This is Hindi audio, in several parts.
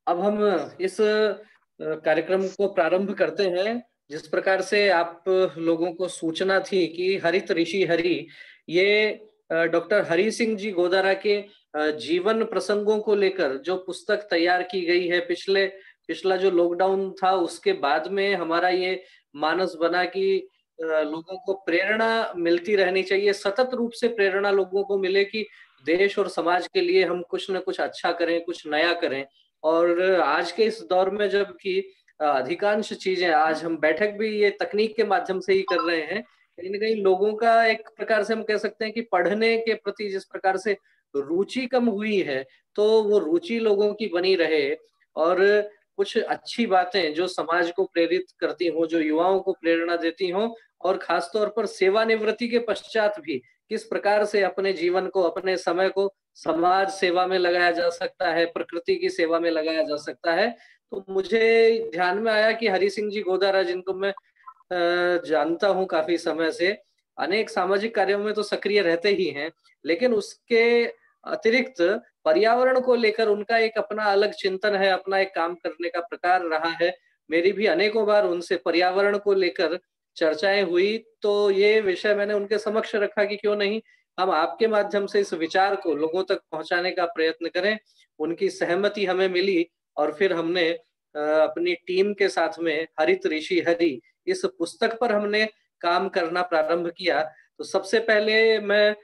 अब हम इस कार्यक्रम को प्रारंभ करते हैं। जिस प्रकार से आप लोगों को सूचना थी कि हरित ऋषि हरि, ये डॉक्टर हरि सिंह जी गोदारा के जीवन प्रसंगों को लेकर जो पुस्तक तैयार की गई है, पिछला जो लॉकडाउन था उसके बाद में हमारा ये मानस बना कि लोगों को प्रेरणा मिलती रहनी चाहिए, सतत रूप से प्रेरणा लोगों को मिले कि देश और समाज के लिए हम कुछ न कुछ अच्छा करें, कुछ नया करें। और आज के इस दौर में जबकि अधिकांश चीजें आज हम बैठक भी ये तकनीक के माध्यम से ही कर रहे हैं, कहीं न कहीं लोगों का एक प्रकार से हम कह सकते हैं कि पढ़ने के प्रति जिस प्रकार से रुचि कम हुई है, तो वो रुचि लोगों की बनी रहे और कुछ अच्छी बातें जो समाज को प्रेरित करती हों, जो युवाओं को प्रेरणा देती हों और खास तौर पर सेवानिवृत्ति के पश्चात भी किस प्रकार से अपने जीवन को, अपने समय को समाज सेवा में लगाया जा सकता है, प्रकृति की सेवा में लगाया जा सकता है। तो मुझे ध्यान में आया कि हरि सिंह जी गोदारा, जिनको मैं जानता हूँ काफ़ी समय से, अनेक सामाजिक कार्यों में तो सक्रिय रहते ही हैं, लेकिन उसके अतिरिक्त पर्यावरण को लेकर उनका एक अपना अलग चिंतन है, अपना एक काम करने का प्रकार रहा है। मेरी भी अनेकों बार उनसे पर्यावरण को लेकर चर्चाएँ हुई, तो ये विषय मैंने उनके समक्ष रखा कि क्यों नहीं हम आपके माध्यम से इस विचार को लोगों तक पहुँचाने का प्रयत्न करें। उनकी सहमति हमें मिली और फिर हमने अपनी टीम के साथ में हरित ऋषि हरि इस पुस्तक पर हमने काम करना प्रारंभ किया। तो सबसे पहले मैं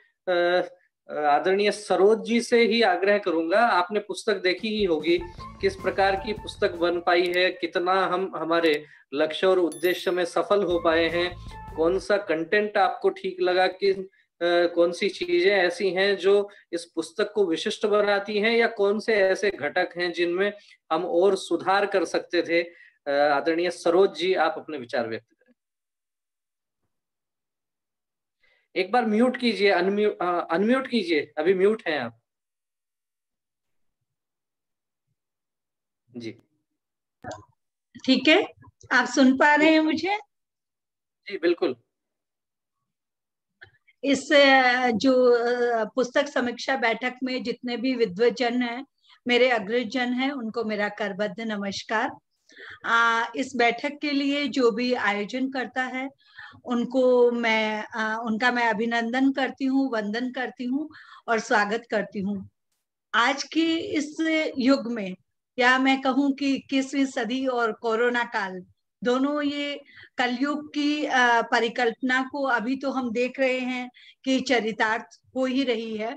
आदरणीय सरोज जी से ही आग्रह करूँगा, आपने पुस्तक देखी ही होगी, किस प्रकार की पुस्तक बन पाई है, कितना हम हमारे लक्ष्य और उद्देश्य में सफल हो पाए हैं, कौन-सा कंटेंट आपको ठीक लगा, कौन-सी चीज़ें ऐसी हैं जो इस पुस्तक को विशिष्ट बनाती हैं या कौन से ऐसे घटक हैं जिनमें हम और सुधार कर सकते थे? आदरणीय सरोज जी, आप अपने विचार व्यक्त करें। एक बार म्यूट कीजिए, अनम्यूट कीजिए, अभी म्यूट हैं आप। जी। ठीक है, आप सुन पा रहे हैं मुझे? जी, बिल्कुल। इस जो पुस्तक समीक्षा बैठक में जितने भी विद्वजन हैं, मेरे अग्रजन हैं, उनको मेरा करबद्ध नमस्कार। इस बैठक के लिए जो भी आयोजन करता है उनको उनका मैं अभिनंदन करती हूँ, वंदन करती हूँ और स्वागत करती हूँ। आज की इस युग में, या मैं कहूँ कि 21वीं सदी और कोरोना काल, दोनों ये कलयुग की परिकल्पना को अभी तो हम देख रहे हैं कि चरितार्थ हो ही रही है।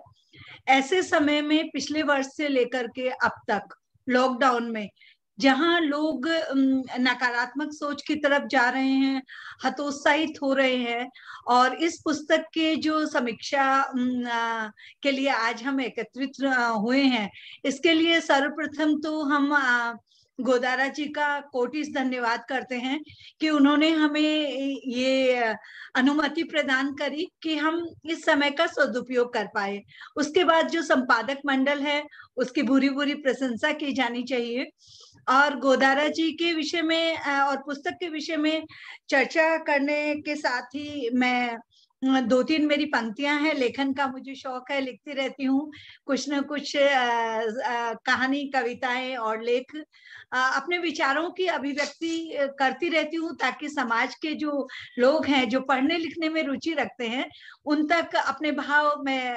ऐसे समय में पिछले वर्ष से लेकर के अब तक लॉकडाउन में जहां लोग नकारात्मक सोच की तरफ जा रहे हैं, हतोत्साहित हो रहे हैं, और इस पुस्तक के जो समीक्षा के लिए आज हम एकत्रित हुए हैं, इसके लिए सर्वप्रथम तो हम गोदारा जी का कोटि धन्यवाद करते हैं कि उन्होंने हमें ये अनुमति प्रदान करी कि हम इस समय का सदुपयोग कर पाए। उसके बाद जो संपादक मंडल है उसकी भूरी भूरी प्रशंसा की जानी चाहिए। और गोदारा जी के विषय में और पुस्तक के विषय में चर्चा करने के साथ ही मैं 2-3 मेरी पंक्तियां हैं, लेखन का मुझे शौक है, लिखती रहती हूँ कुछ न कुछ कहानी, कविताएं और लेख, अपने विचारों की अभिव्यक्ति करती रहती हूँ ताकि समाज के जो लोग हैं जो पढ़ने लिखने में रुचि रखते हैं उन तक अपने भाव में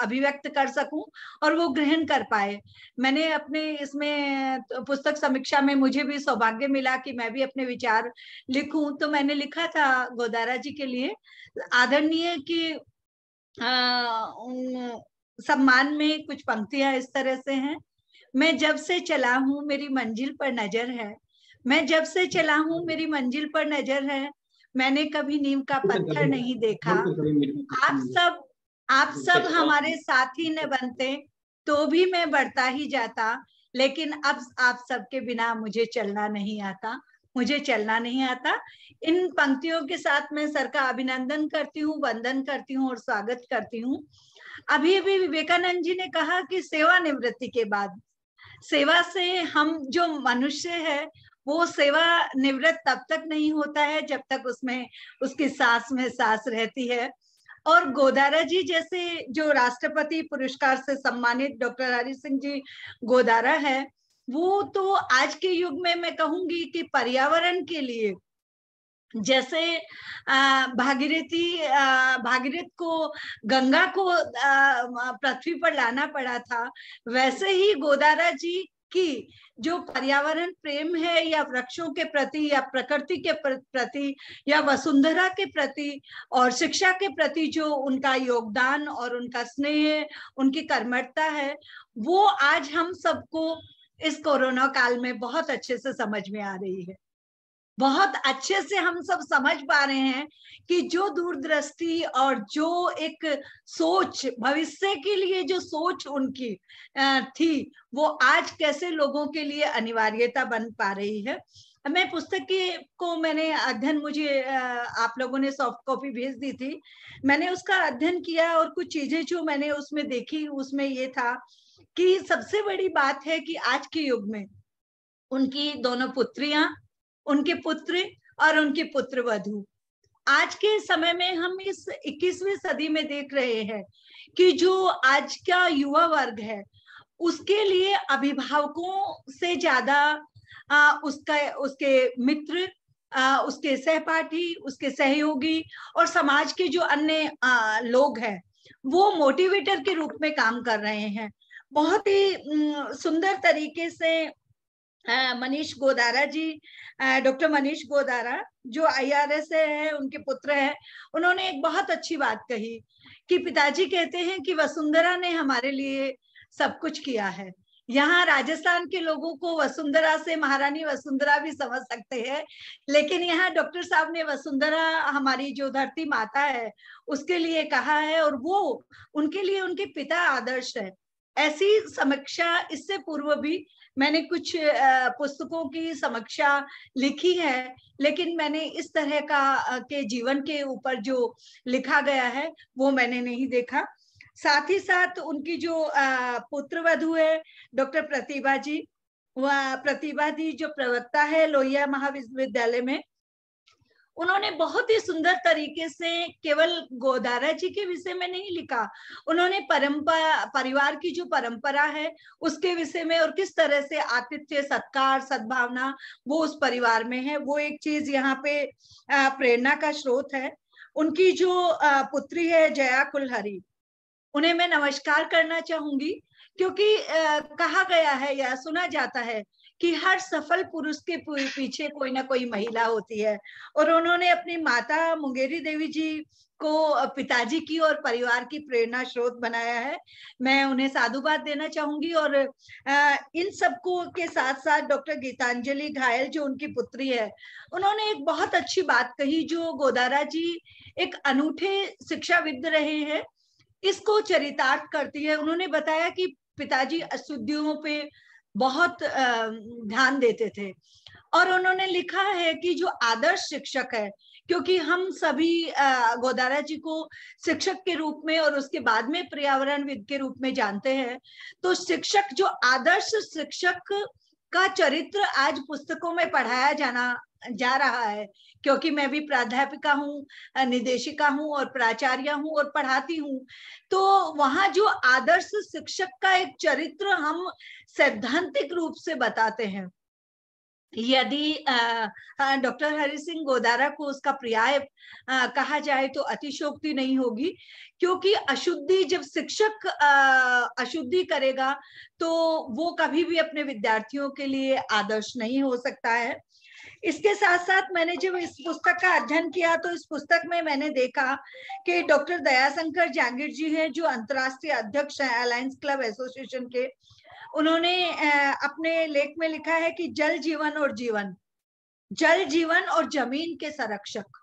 अभिव्यक्त कर सकूं और वो ग्रहण कर पाए। मैंने अपने इसमें पुस्तक समीक्षा में मुझे भी सौभाग्य मिला कि मैं भी अपने विचार लिखूं, तो मैंने लिखा था गोदारा जी के लिए आदरणीय की सम्मान में कुछ पंक्तियां इस तरह से हैं। मैं जब से चला हूं मेरी मंजिल पर नजर है, मैं जब से चला हूं मेरी मंजिल पर नजर है, मैंने कभी नीम का पत्थर नहीं देखा। आप सब हमारे साथी न बनते तो भी मैं बढ़ता ही जाता, लेकिन अब आप सबके बिना मुझे चलना नहीं आता, मुझे चलना नहीं आता। इन पंक्तियों के साथ मैं सर का अभिनंदन करती हूँ, वंदन करती हूँ और स्वागत करती हूँ। अभी अभी विवेकानंद जी ने कहा कि सेवानिवृत्ति के बाद सेवा से हम जो मनुष्य है वो सेवा निवृत्त तब तक नहीं होता है जब तक उसमें उसकी सांस में सांस रहती है। और गोदारा जी जैसे जो राष्ट्रपति पुरस्कार से सम्मानित डॉक्टर हरि सिंह जी गोदारा है, वो तो आज के युग में मैं कहूंगी कि पर्यावरण के लिए जैसे भागीरथ को, गंगा को पृथ्वी पर लाना पड़ा था, वैसे ही गोदारा जी की जो पर्यावरण प्रेम है या वृक्षों के प्रति या प्रकृति के प्रति या वसुंधरा के प्रति और शिक्षा के प्रति जो उनका योगदान और उनका स्नेह, उनकी कर्मठता है, वो आज हम सबको इस कोरोना काल में बहुत अच्छे से समझ में आ रही है। बहुत अच्छे से हम सब समझ पा रहे हैं कि जो दूरदृष्टि और जो एक सोच, भविष्य के लिए जो सोच उनकी थी, वो आज कैसे लोगों के लिए अनिवार्यता बन पा रही है। मैं पुस्तक को मैंने अध्ययन, मुझे आप लोगों ने सॉफ्ट कॉपी भेज दी थी, मैंने उसका अध्ययन किया और कुछ चीजें जो मैंने उसमें देखी, उसमें ये था कि सबसे बड़ी बात है कि आज के युग में उनकी दोनों पुत्रियां, उनके पुत्र और उनके पुत्र वधू, आज के समय में हम इस 21वीं सदी में देख रहे हैं कि जो आज का युवा वर्ग है, उसके लिए अभिभावकों से ज्यादा उसके मित्र, उसके सहपाठी, उसके सहयोगी और समाज के जो अन्य लोग हैं, वो मोटिवेटर के रूप में काम कर रहे हैं। बहुत ही सुंदर तरीके से मनीष गोदारा जी, डॉक्टर मनीष गोदारा जो IRS है, उनके पुत्र हैं, उन्होंने एक बहुत अच्छी बात कही कि पिताजी कहते हैं कि वसुंधरा ने हमारे लिए सब कुछ किया है। यहाँ राजस्थान के लोगों को वसुंधरा से महारानी वसुंधरा भी समझ सकते हैं, लेकिन यहाँ डॉक्टर साहब ने वसुंधरा हमारी जो धरती माता है उसके लिए कहा है, और वो उनके लिए उनके पिता आदर्श है। ऐसी समीक्षा इससे पूर्व भी मैंने कुछ पुस्तकों की समीक्षा लिखी है, लेकिन मैंने इस तरह का के जीवन के ऊपर जो लिखा गया है वो मैंने नहीं देखा। साथ ही साथ उनकी जो पुत्र वधू है डॉक्टर प्रतिभा जी, वह प्रतिभा जी जो प्रवक्ता है लोहिया महाविद्यालय में, उन्होंने बहुत ही सुंदर तरीके से केवल गोदारा जी के विषय में नहीं लिखा, उन्होंने परिवार की जो परंपरा है उसके विषय में और किस तरह से आतिथ्य, सत्कार, सद्भावना वो उस परिवार में है, वो एक चीज यहाँ पे प्रेरणा का स्रोत है। उनकी जो पुत्री है जया कुलहरी, उन्हें मैं नमस्कार करना चाहूंगी, क्योंकि कहा गया है या सुना जाता है कि हर सफल पुरुष के पीछे कोई ना कोई महिला होती है, और उन्होंने अपनी माता मुंगेरी देवी जी को पिताजी की और परिवार की प्रेरणा स्रोत बनाया है। मैं उन्हें साधुवाद देना चाहूंगी। और इन सबको के साथ साथ डॉक्टर गीतांजलि घायल जो उनकी पुत्री है, उन्होंने एक बहुत अच्छी बात कही, जो गोदारा जी एक अनूठे शिक्षाविद रहे हैं, इसको चरितार्थ करती है। उन्होंने बताया कि पिताजी अशुद्धियों पे बहुत ध्यान देते थे, और उन्होंने लिखा है कि जो आदर्श शिक्षक है, क्योंकि हम सभी गोदारा जी को शिक्षक के रूप में और उसके बाद में पर्यावरणविद के रूप में जानते हैं, तो शिक्षक, जो आदर्श शिक्षक का चरित्र आज पुस्तकों में पढ़ाया जा रहा है, क्योंकि मैं भी प्राध्यापिका हूँ, निदेशिका हूँ और प्राचार्य हूँ और पढ़ाती हूँ, तो वहां जो आदर्श शिक्षक का एक चरित्र हम सैद्धांतिक रूप से बताते हैं। यदि डॉक्टर हरि सिंह गोदारा को उसका पर्याय कहा जाए तो अतिशयोक्ति नहीं होगी, क्योंकि अशुद्धि, जब शिक्षक अशुद्धि करेगा तो वो कभी भी अपने विद्यार्थियों के लिए आदर्श नहीं हो सकता है। इसके साथ साथ मैंने जब इस पुस्तक का अध्ययन किया तो इस पुस्तक में मैंने देखा कि डॉक्टर दयाशंकर जहांगीर जी हैं, जो अंतर्राष्ट्रीय अध्यक्ष हैं अलायंस क्लब एसोसिएशन के, उन्होंने अपने लेख में लिखा है कि जल जीवन और जमीन के संरक्षक।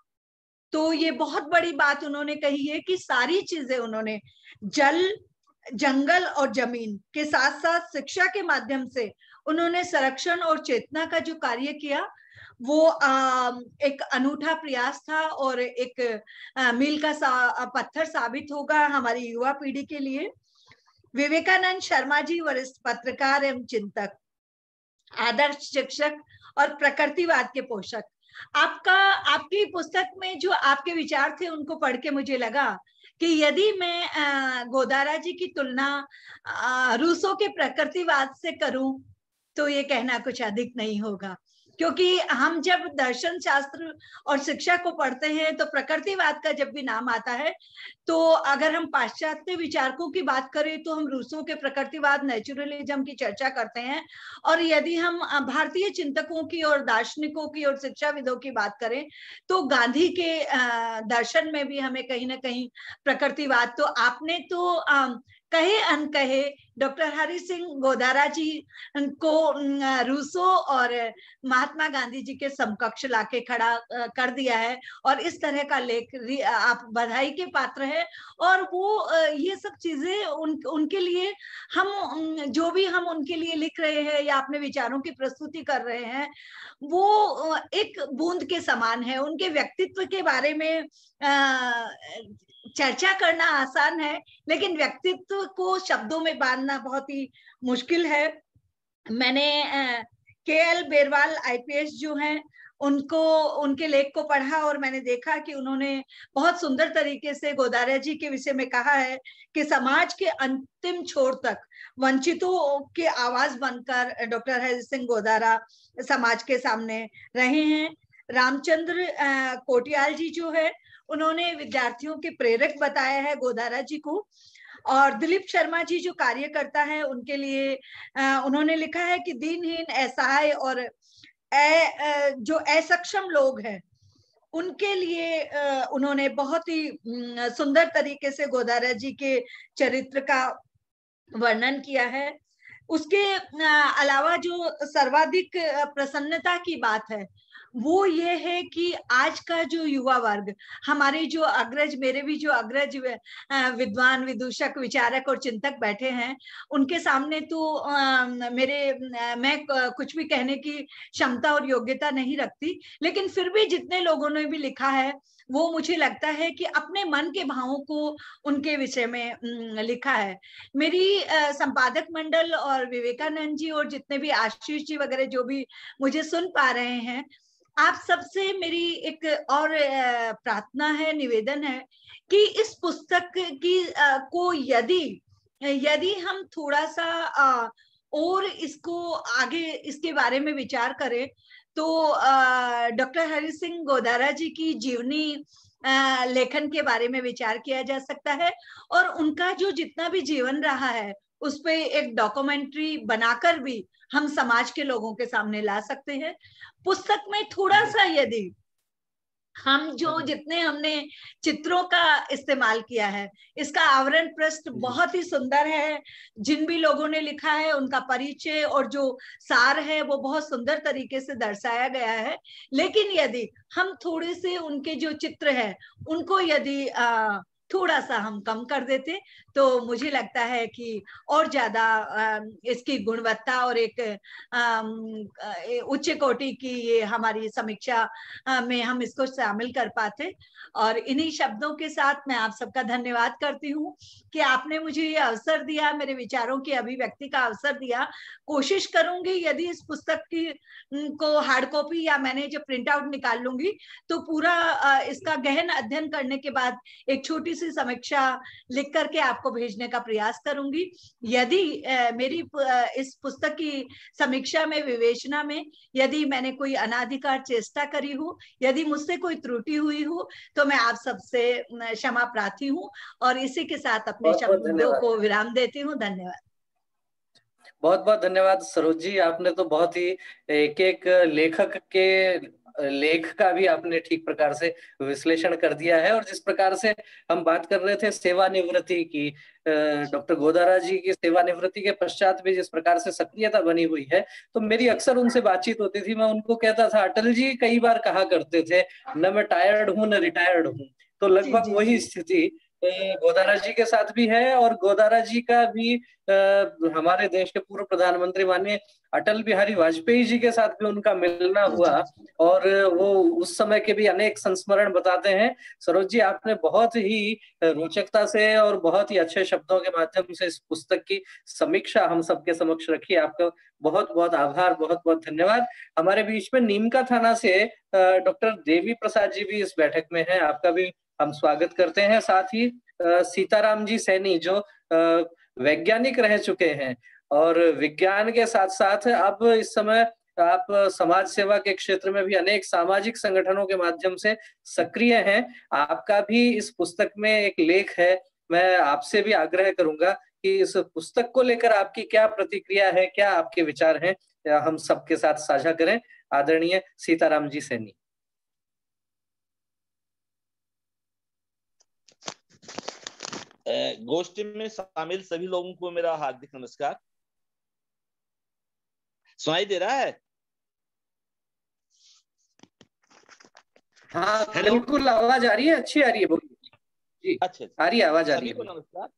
तो ये बहुत बड़ी बात उन्होंने कही है कि सारी चीजें उन्होंने जल, जंगल और जमीन के साथ साथ शिक्षा के माध्यम से उन्होंने संरक्षण और चेतना का जो कार्य किया, वो एक अनूठा प्रयास था और एक मील का पत्थर साबित होगा हमारी युवा पीढ़ी के लिए। विवेकानंद शर्मा जी, वरिष्ठ पत्रकार एवं चिंतक, आदर्श शिक्षक और प्रकृतिवाद के पोषक। आपकी पुस्तक में जो आपके विचार थे उनको पढ़ के मुझे लगा कि यदि मैं गोदारा जी की तुलना रूसो के प्रकृतिवाद से करूं तो ये कहना कुछ अधिक नहीं होगा, क्योंकि हम जब दर्शन शास्त्र और शिक्षा को पढ़ते हैं तो प्रकृतिवाद का जब भी नाम आता है, तो अगर हम पाश्चात्य विचारकों की बात करें तो हम रूसों के प्रकृतिवाद, नेचुरलिज्म की चर्चा करते हैं। और यदि हम भारतीय चिंतकों की और दार्शनिकों की और शिक्षाविदों की बात करें तो गांधी के दर्शन में भी हमें कहीं ना कहीं प्रकृतिवाद, तो आपने तो कहे अनकहे डॉक्टर हरि सिंह गोदारा जी को रूसो और महात्मा गांधी जी के समकक्ष लाके खड़ा कर दिया है। और इस तरह का लेख आप बधाई के पात्र है। और वो ये सब चीजें उनके लिए हम जो भी हम उनके लिए लिख रहे हैं या अपने विचारों की प्रस्तुति कर रहे हैं, वो एक बूंद के समान है। उनके व्यक्तित्व के बारे में चर्चा करना आसान है, लेकिन व्यक्तित्व को शब्दों में बांधना बहुत ही मुश्किल है। मैंने के.एल. बेरवाल आईपीएस जो हैं उनके लेख को पढ़ा और मैंने देखा कि उन्होंने बहुत सुंदर तरीके से गोदारा जी के विषय में कहा है कि समाज के अंतिम छोर तक वंचितों के आवाज बनकर डॉक्टर हरि सिंह गोदारा समाज के सामने रहे हैं। रामचंद्र कोटियाल जी जो है उन्होंने विद्यार्थियों के प्रेरक बताया है गोदारा जी को। और दिलीप शर्मा जी जो कार्यकर्ता है उनके लिए उन्होंने लिखा है कि दीनहीन, असहाय और जो असक्षम लोग हैं उनके लिए उन्होंने बहुत ही सुंदर तरीके से गोदारा जी के चरित्र का वर्णन किया है। उसके अलावा जो सर्वाधिक प्रसन्नता की बात है वो ये है कि आज का जो युवा वर्ग, हमारे जो अग्रज, मेरे भी जो अग्रज विद्वान, विदूषक, विचारक और चिंतक बैठे हैं, उनके सामने तो मैं कुछ भी कहने की क्षमता और योग्यता नहीं रखती, लेकिन फिर भी जितने लोगों ने भी लिखा है वो मुझे लगता है कि अपने मन के भावों को उनके विषय में लिखा है। मेरी संपादक मंडल और विवेकानंद जी और जितने भी आशीष जी वगैरह जो भी मुझे सुन पा रहे हैं, आप सबसे मेरी एक और प्रार्थना है, निवेदन है कि इस पुस्तक की को यदि हम थोड़ा सा और इसको आगे इसके बारे में विचार करें तो डॉक्टर हरि सिंह गोदारा जी की जीवनी लेखन के बारे में विचार किया जा सकता है और उनका जो जितना भी जीवन रहा है उस पे एक डॉक्यूमेंट्री बनाकर भी हम समाज के लोगों के सामने ला सकते हैं। पुस्तक में थोड़ा सा यदि हम जो जितने हमने चित्रों का इस्तेमाल किया है, इसका आवरण पृष्ठ बहुत ही सुंदर है, जिन भी लोगों ने लिखा है उनका परिचय और जो सार है वो बहुत सुंदर तरीके से दर्शाया गया है। लेकिन यदि हम थोड़े से उनके जो चित्र है उनको यदि थोड़ा सा हम कम कर देते तो मुझे लगता है कि और ज्यादा इसकी गुणवत्ता और एक उच्च कोटि की ये हमारी समीक्षा में हम इसको शामिल कर पाते। और इन्हीं शब्दों के साथ मैं आप सबका धन्यवाद करती हूँ कि आपने मुझे ये अवसर दिया, मेरे विचारों की अभिव्यक्ति का अवसर दिया। कोशिश करूंगी यदि इस पुस्तक की को हार्ड कॉपी या मैंने जो प्रिंट आउट निकाल लूंगी तो पूरा इसका गहन अध्ययन करने के बाद एक छोटी सी समीक्षा लिख करके आपको भेजने का प्रयास करूंगी। यदि मेरी इस पुस्तक की समीक्षा में, विवेचना में यदि मैंने कोई अनाधिकार चेष्टा करी हो, यदि मुझसे कोई त्रुटि हुई हो तो मैं आप सबसे क्षमा प्रार्थी हूँ और इसी के साथ अपने शब्दों को विराम देती हूँ। धन्यवाद। बहुत बहुत धन्यवाद सरोज जी, आपने तो बहुत ही एक एक लेखक के लेख का भी आपने ठीक प्रकार से विश्लेषण कर दिया है। और जिस प्रकार से हम बात कर रहे थे सेवानिवृत्ति की, डॉक्टर गोदारा जी की सेवानिवृत्ति के पश्चात भी जिस प्रकार से सक्रियता बनी हुई है, तो मेरी अक्सर उनसे बातचीत होती थी। मैं उनको कहता था, अटल जी कई बार कहा करते थे, न मैं टायर्ड हूं न रिटायर्ड हूं, तो लगभग वही स्थिति गोदारा जी के साथ भी है, और गोदारा जी का भी हमारे देश के पूर्व प्रधानमंत्री माननीय अटल बिहारी वाजपेयी जी के साथ भी उनका मिलना हुआ, और वो उस समय के भी अनेक संस्मरण बताते हैं। सरोज जी, आपने बहुत ही रोचकता से और बहुत ही अच्छे शब्दों के माध्यम से इस पुस्तक की समीक्षा हम सबके समक्ष रखी। आपका बहुत बहुत आभार, बहुत बहुत धन्यवाद। हमारे बीच में नीमका थाना से डॉक्टर देवी प्रसाद जी भी इस बैठक में हैं, आपका भी हम स्वागत करते हैं। साथ ही सीताराम जी सैनी, जो वैज्ञानिक रह चुके हैं और विज्ञान के साथ साथ अब इस समय आप समाज सेवा के क्षेत्र में भी अनेक सामाजिक संगठनों के माध्यम से सक्रिय हैं। आपका भी इस पुस्तक में एक लेख है। मैं आपसे भी आग्रह करूंगा कि इस पुस्तक को लेकर आपकी क्या प्रतिक्रिया है, क्या आपके विचार हैं, हम सबके साथ साझा करें। आदरणीय सीताराम जी सैनी। गोष्ठी में शामिल सभी लोगों को मेरा हार्दिक नमस्कार। सुनाई दे रहा है? हाँ बिल्कुल, आवाज आ रही है, अच्छी आ रही है, बोलिए जी। अच्छा, आ रही है, आवाज आ रही सभी है। को नमस्कार।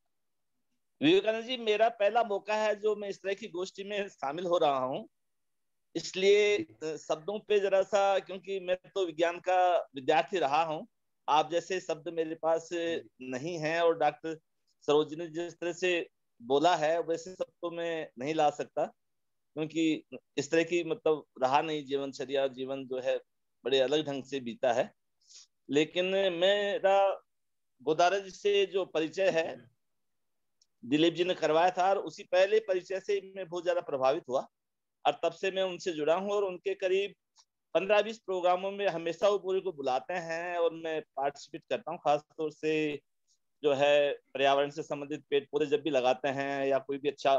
विवेकानंद जी, मेरा पहला मौका है जो मैं इस तरह की गोष्ठी में शामिल हो रहा हूँ, इसलिए शब्दों पे जरा सा, क्योंकि मैं तो विज्ञान का विद्यार्थी रहा हूँ, आप जैसे शब्द मेरे पास नहीं है, और डॉक्टर सरोज ने जिस तरह से बोला है वैसे सब तो मैं नहीं ला सकता, क्योंकि इस तरह की मतलब रहा नहीं जीवनचर्या, जीवन जो है बड़े अलग ढंग से बीता है। लेकिन मेरा गोदारा जी से जो परिचय है दिलीप जी ने करवाया था, और उसी पहले परिचय से मैं बहुत ज्यादा प्रभावित हुआ, और तब से मैं उनसे जुड़ा हूँ, और उनके करीब 15-20 प्रोग्रामों में हमेशा वो पूरे को बुलाते हैं और मैं पार्टिसिपेट करता हूँ। खासतौर से जो है पर्यावरण से संबंधित पेड़ पौधे जब भी लगाते हैं या कोई भी अच्छा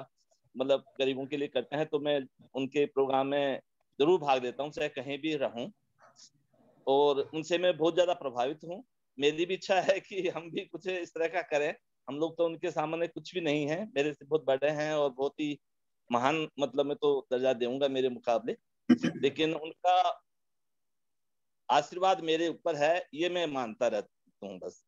मतलब गरीबों के लिए करते हैं, तो मैं उनके प्रोग्राम में जरूर भाग लेता हूँ, चाहे कहीं भी रहूं, और उनसे मैं बहुत ज्यादा प्रभावित हूँ। मेरी भी इच्छा है कि हम भी कुछ इस तरह का करें। हम लोग तो उनके सामने कुछ भी नहीं है, मेरे से बहुत बड़े हैं और बहुत ही महान, मतलब मैं तो दर्जा दूंगा मेरे मुकाबले, लेकिन उनका आशीर्वाद मेरे ऊपर है, ये मैं मानता रहता हूँ। बस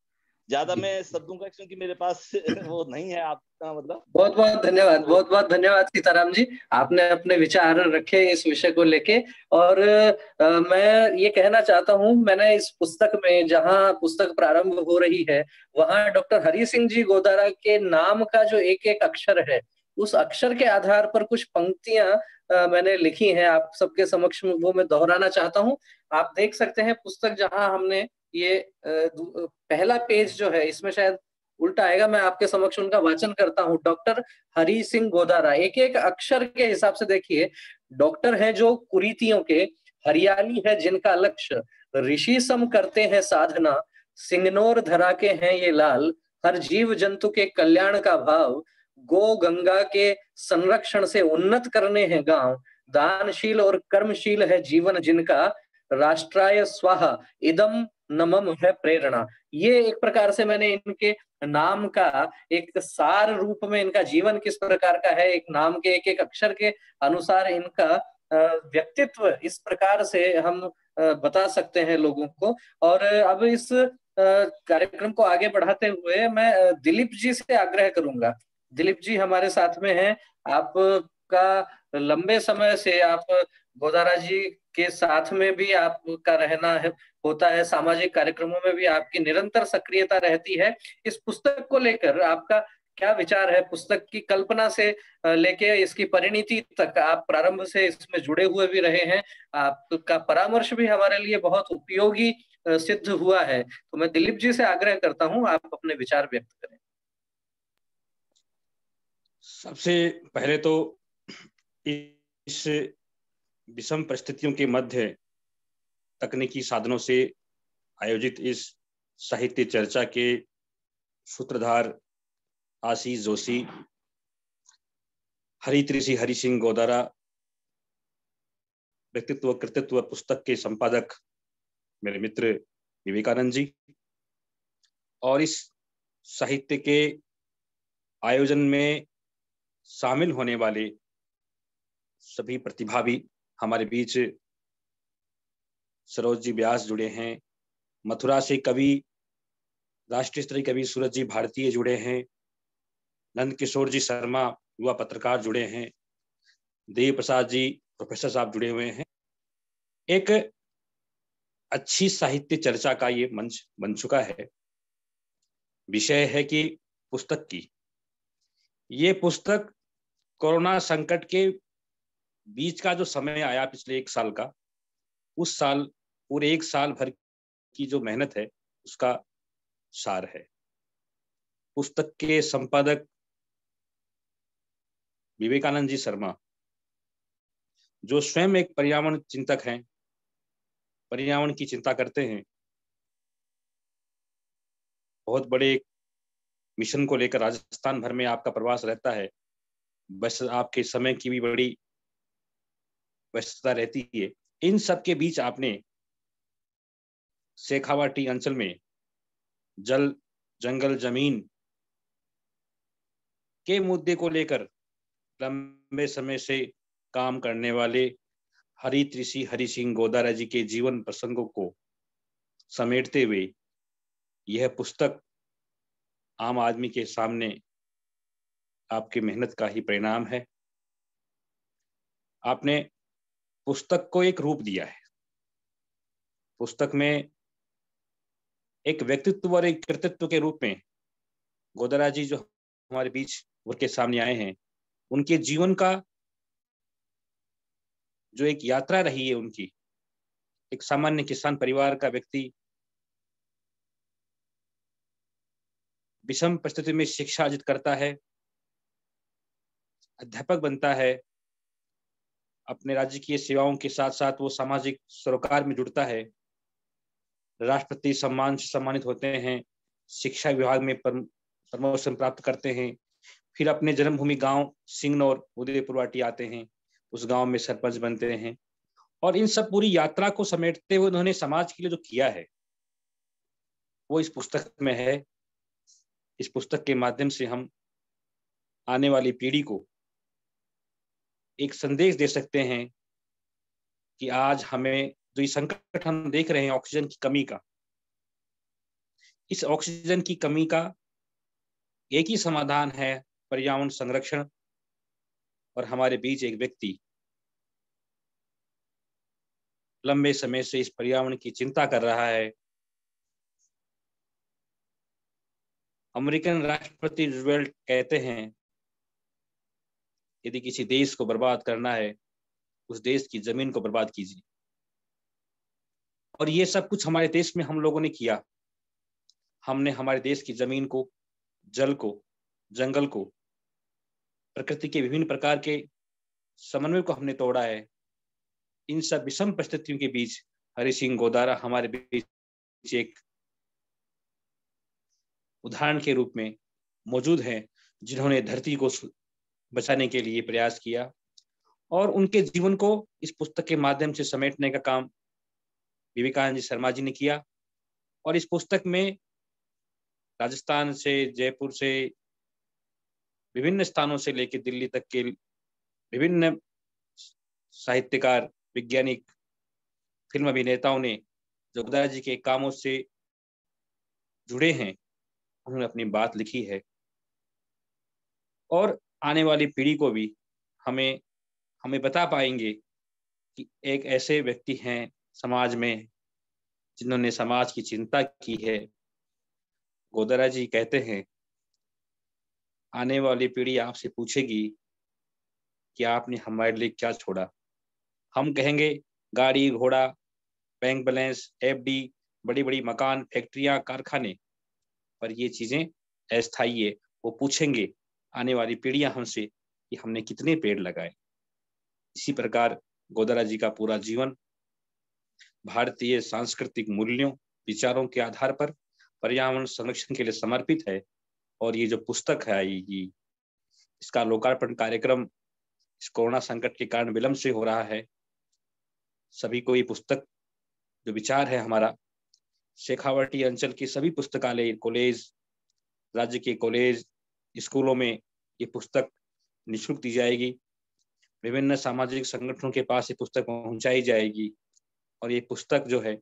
ज्यादा मैं शब्दों का, क्योंकि मेरे पास वो नहीं है आपका मतलब। बहुत बहुत धन्यवाद, तो बहुत बहुत धन्यवाद सीताराम जी, आपने अपने विचार रखे इस विषय को लेके। और मैं ये कहना चाहता हूँ, मैंने इस पुस्तक में, जहाँ पुस्तक प्रारंभ हो रही है, वहाँ डॉक्टर हरि सिंह जी गोदारा के नाम का जो एक एक अक्षर है, उस अक्षर के आधार पर कुछ पंक्तियां मैंने लिखी हैं, आप सबके समक्ष में वो मैं दोहराना चाहता हूँ। आप देख सकते हैं पुस्तक, जहाँ हमने ये पहला पेज जो है, इसमें शायद उल्टा आएगा, मैं आपके समक्ष उनका वाचन करता हूँ। डॉक्टर हरि सिंह गोदारा, एक एक अक्षर के हिसाब से देखिए, डॉक्टर है जो कुरीतियों के, हरियाली है जिनका लक्ष्य, ऋषि सम करते हैं साधना, सिंगनोर धरा के हैं ये लाल, हर जीव जंतु के कल्याण का भाव, गो गंगा के संरक्षण से उन्नत करने हैं गांव, दानशील और कर्मशील है जीवन जिनका, राष्ट्राय स्वाहा इदम नमम है प्रेरणा। ये एक प्रकार से मैंने इनके नाम का एक सार रूप में, इनका जीवन किस प्रकार का है, एक नाम के एक एक अक्षर के अनुसार इनका व्यक्तित्व इस प्रकार से हम बता सकते हैं लोगों को। और अब इस कार्यक्रम को आगे बढ़ाते हुए मैं दिलीप जी से आग्रह करूंगा। दिलीप जी हमारे साथ में हैं, आपका लंबे समय से आप गोदारा जी के साथ में भी आपका रहना है, होता है, सामाजिक कार्यक्रमों में भी आपकी निरंतर सक्रियता रहती है। इस पुस्तक को लेकर आपका क्या विचार है? पुस्तक की कल्पना से लेके इसकी परिणति तक आप प्रारंभ से इसमें जुड़े हुए भी रहे हैं, आपका परामर्श भी हमारे लिए बहुत उपयोगी सिद्ध हुआ है। तो मैं दिलीप जी से आग्रह करता हूं, आप अपने विचार व्यक्त करें। सबसे पहले तो इस विषम परिस्थितियों के मध्य तकनीकी साधनों से आयोजित इस साहित्य चर्चा के सूत्रधार आशीष जोशी, हरित हरि सिंह गोदारा व्यक्तित्व कृतित्व पुस्तक के संपादक मेरे मित्र विवेकानंद जी, और इस साहित्य के आयोजन में शामिल होने वाले सभी प्रतिभागी, हमारे बीच सरोज जी व्यास जुड़े हैं, मथुरा से कवि राष्ट्रीय स्तरीय कवि सूरज जी भारतीय जुड़े हैं, नंद किशोर जी शर्मा युवा पत्रकार जुड़े हैं, देव प्रसाद जी प्रोफेसर साहब जुड़े हुए हैं। एक अच्छी साहित्य चर्चा का ये मंच बन चुका है। विषय है कि पुस्तक की ये पुस्तक कोरोना संकट के बीच का जो समय आया पिछले 1 साल का, उस साल पूरे 1 साल भर की जो मेहनत है उसका सार है। पुस्तक के संपादक विवेकानंद जी शर्मा, जो स्वयं एक पर्यावरण चिंतक हैं, पर्यावरण की चिंता करते हैं, बहुत बड़े मिशन को लेकर राजस्थान भर में आपका प्रवास रहता है। बस आपके समय की भी बड़ी व्यस्तता रहती है। इन सब के बीच आपने शेखावाटी अंचल में जल, जंगल, जमीन के मुद्दे को लेकर लंबे समय से काम करने वाले हरित ऋषि हरि सिंह गोदारा जी के जीवन प्रसंगों को समेटते हुए यह पुस्तक आम आदमी के सामने आपकी मेहनत का ही परिणाम है। आपने पुस्तक को एक रूप दिया है। पुस्तक में एक व्यक्तित्व और एक कृतित्व के रूप में गोदारा जी जो हमारे बीच उभर के सामने आए हैं, उनके जीवन का जो एक यात्रा रही है, उनकी एक सामान्य किसान परिवार का व्यक्ति विषम परिस्थिति में शिक्षा अर्जित करता है, अध्यापक बनता है, अपने राजकीय सेवाओं के साथ साथ वो सामाजिक सरोकार में जुड़ता है, राष्ट्रपति सम्मान से सम्मानित होते हैं, शिक्षा विभाग में प्रमोशन प्राप्त करते हैं, फिर अपने जन्मभूमि गांव सिंगनौर उदयपुरवाटी आते हैं, उस गांव में सरपंच बनते हैं। और इन सब पूरी यात्रा को समेटते हुए उन्होंने समाज के लिए जो किया है वो इस पुस्तक में है। इस पुस्तक के माध्यम से हम आने वाली पीढ़ी को एक संदेश दे सकते हैं कि आज हमें जो ये संकट हम देख रहे हैं ऑक्सीजन की कमी का, इस ऑक्सीजन की कमी का एक ही समाधान है पर्यावरण संरक्षण। और हमारे बीच एक व्यक्ति लंबे समय से इस पर्यावरण की चिंता कर रहा है। अमेरिकन राष्ट्रपति रूजवेल्ट कहते हैं, यदि किसी देश को बर्बाद करना है, उस देश की जमीन को बर्बाद कीजिए। और ये सब कुछ हमारे देश में हम लोगों ने किया। हमने हमारे देश की जमीन को, जल को, जंगल को, प्रकृति के विभिन्न प्रकार के समन्वय को हमने तोड़ा है। इन सब विषम परिस्थितियों के बीच हरि सिंह गोदारा हमारे बीच एक उदाहरण के रूप में मौजूद हैं, जिन्होंने धरती को बचाने के लिए प्रयास किया। और उनके जीवन को इस पुस्तक के माध्यम से समेटने का काम विवेकानंद जी शर्मा जी ने किया। और इस पुस्तक में राजस्थान से, जयपुर से, विभिन्न स्थानों से लेकर दिल्ली तक के विभिन्न साहित्यकार, वैज्ञानिक, फिल्म अभिनेताओं ने जो गोदारा जी के कामों से जुड़े हैं, उन्होंने अपनी बात लिखी है। और आने वाली पीढ़ी को भी हमें बता पाएंगे कि एक ऐसे व्यक्ति हैं समाज में जिन्होंने समाज की चिंता की है। गोदारा जी कहते हैं, आने वाली पीढ़ी आपसे पूछेगी कि आपने हमारे लिए क्या छोड़ा। हम कहेंगे गाड़ी घोड़ा, बैंक बैलेंस, एफडी, बड़ी बड़ी मकान, फैक्ट्रियां, कारखाने, पर ये चीजें अस्थायी है। वो पूछेंगे आने वाली पीढ़ियां हमसे कि हमने कितने पेड़ लगाए। इसी प्रकार गोदारा जी का पूरा जीवन भारतीय सांस्कृतिक मूल्यों, विचारों के आधार पर पर्यावरण संरक्षण के लिए समर्पित है। और ये जो पुस्तक है, ये इसका लोकार्पण कार्यक्रम इस कोरोना संकट के कारण विलंब से हो रहा है। सभी को ये पुस्तक जो विचार है हमारा, शेखावाटी अंचल के सभी पुस्तकालय, कॉलेज, राज्य के कॉलेज, स्कूलों में ये पुस्तक निःशुल्क दी जाएगी। विभिन्न सामाजिक संगठनों के पास ये पुस्तक पहुंचाई जाएगी। और ये पुस्तक जो है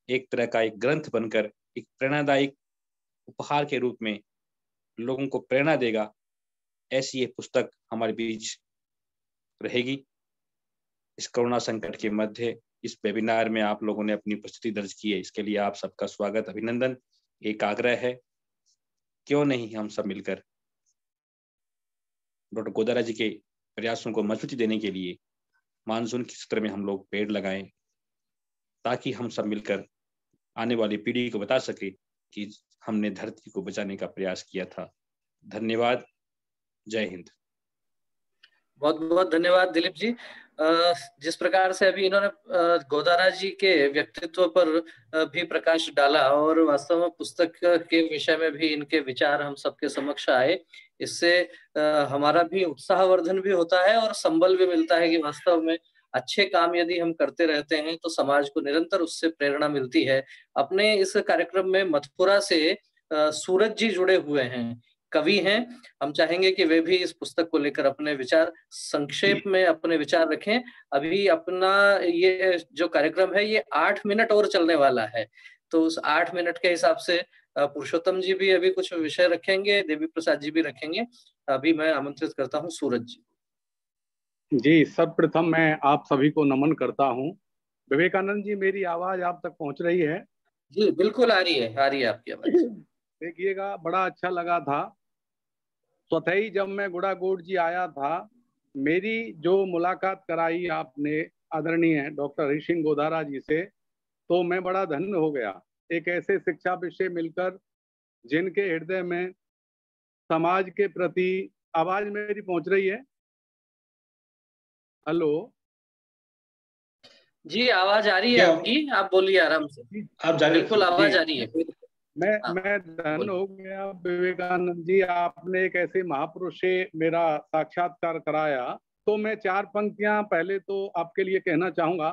एक तरह का एक ग्रंथ बनकर एक प्रेरणादायक उपहार के रूप में लोगों को प्रेरणा देगा, ऐसी ये पुस्तक हमारे बीच रहेगी। इस कोरोना संकट के मध्य इस वेबिनार में आप लोगों ने अपनी उपस्थिति दर्ज की है, इसके लिए आप सबका स्वागत, अभिनंदन। एक आग्रह है, क्यों नहीं हम सब मिलकर डॉक्टर गोदारा जी के प्रयासों को मजबूती देने के लिए मानसून के सत्र में हम लोग पेड़ लगाएं, ताकि हम सब मिलकर आने वाली पीढ़ी को बता सके कि हमने धरती को बचाने का प्रयास किया था। धन्यवाद। जय हिंद। बहुत बहुत धन्यवाद दिलीप जी। जिस प्रकार से अभी इन्होंने गोदारा जी के व्यक्तित्व पर भी प्रकाश डाला और वास्तव में पुस्तक के विषय में भी इनके विचार हम सबके समक्ष आए, इससे हमारा भी उत्साहवर्धन भी होता है और संबल भी मिलता है कि वास्तव में अच्छे काम यदि हम करते रहते हैं तो समाज को निरंतर उससे प्रेरणा मिलती है। अपने इस कार्यक्रम में मथुरा से सूरज जी जुड़े हुए हैं, कवि हैं। हम चाहेंगे कि वे भी इस पुस्तक को लेकर अपने विचार संक्षेप में अपने विचार रखें। अभी अपना ये जो कार्यक्रम है ये 8 मिनट और चलने वाला है, तो उस 8 मिनट के हिसाब से पुरुषोत्तम जी भी अभी कुछ विषय रखेंगे, देवी प्रसाद जी भी रखेंगे। अभी मैं आमंत्रित करता हूँ सूरज जी। जी, सर्वप्रथम मैं आप सभी को नमन करता हूँ। विवेकानंद जी, मेरी आवाज आप तक पहुंच रही है? जी बिल्कुल आ रही है आपकी आवाज। देखिएगा, बड़ा अच्छा लगा था। स्वतः ही जब मैं गुड़ागोड़ जी आया था, मेरी जो मुलाकात कराई आपने आदरणीय डॉक्टर हरि सिंह गोदारा जी से, तो मैं बड़ा धन्य हो गया। एक ऐसे शिक्षा विषय मिलकर जिनके हृदय में समाज के प्रति, आवाज मेरी पहुंच रही है? हेलो जी, आवाज आ रही है आपकी, आप बोलिए आराम से। आप जाने, बिल्कुल आवाज आ रही है। मैं धन्य हो गया विवेकानंद जी, आपने एक ऐसे महापुरुष से मेरा साक्षात्कार कराया। तो मैं 4 पंक्तियां पहले तो आपके लिए कहना चाहूंगा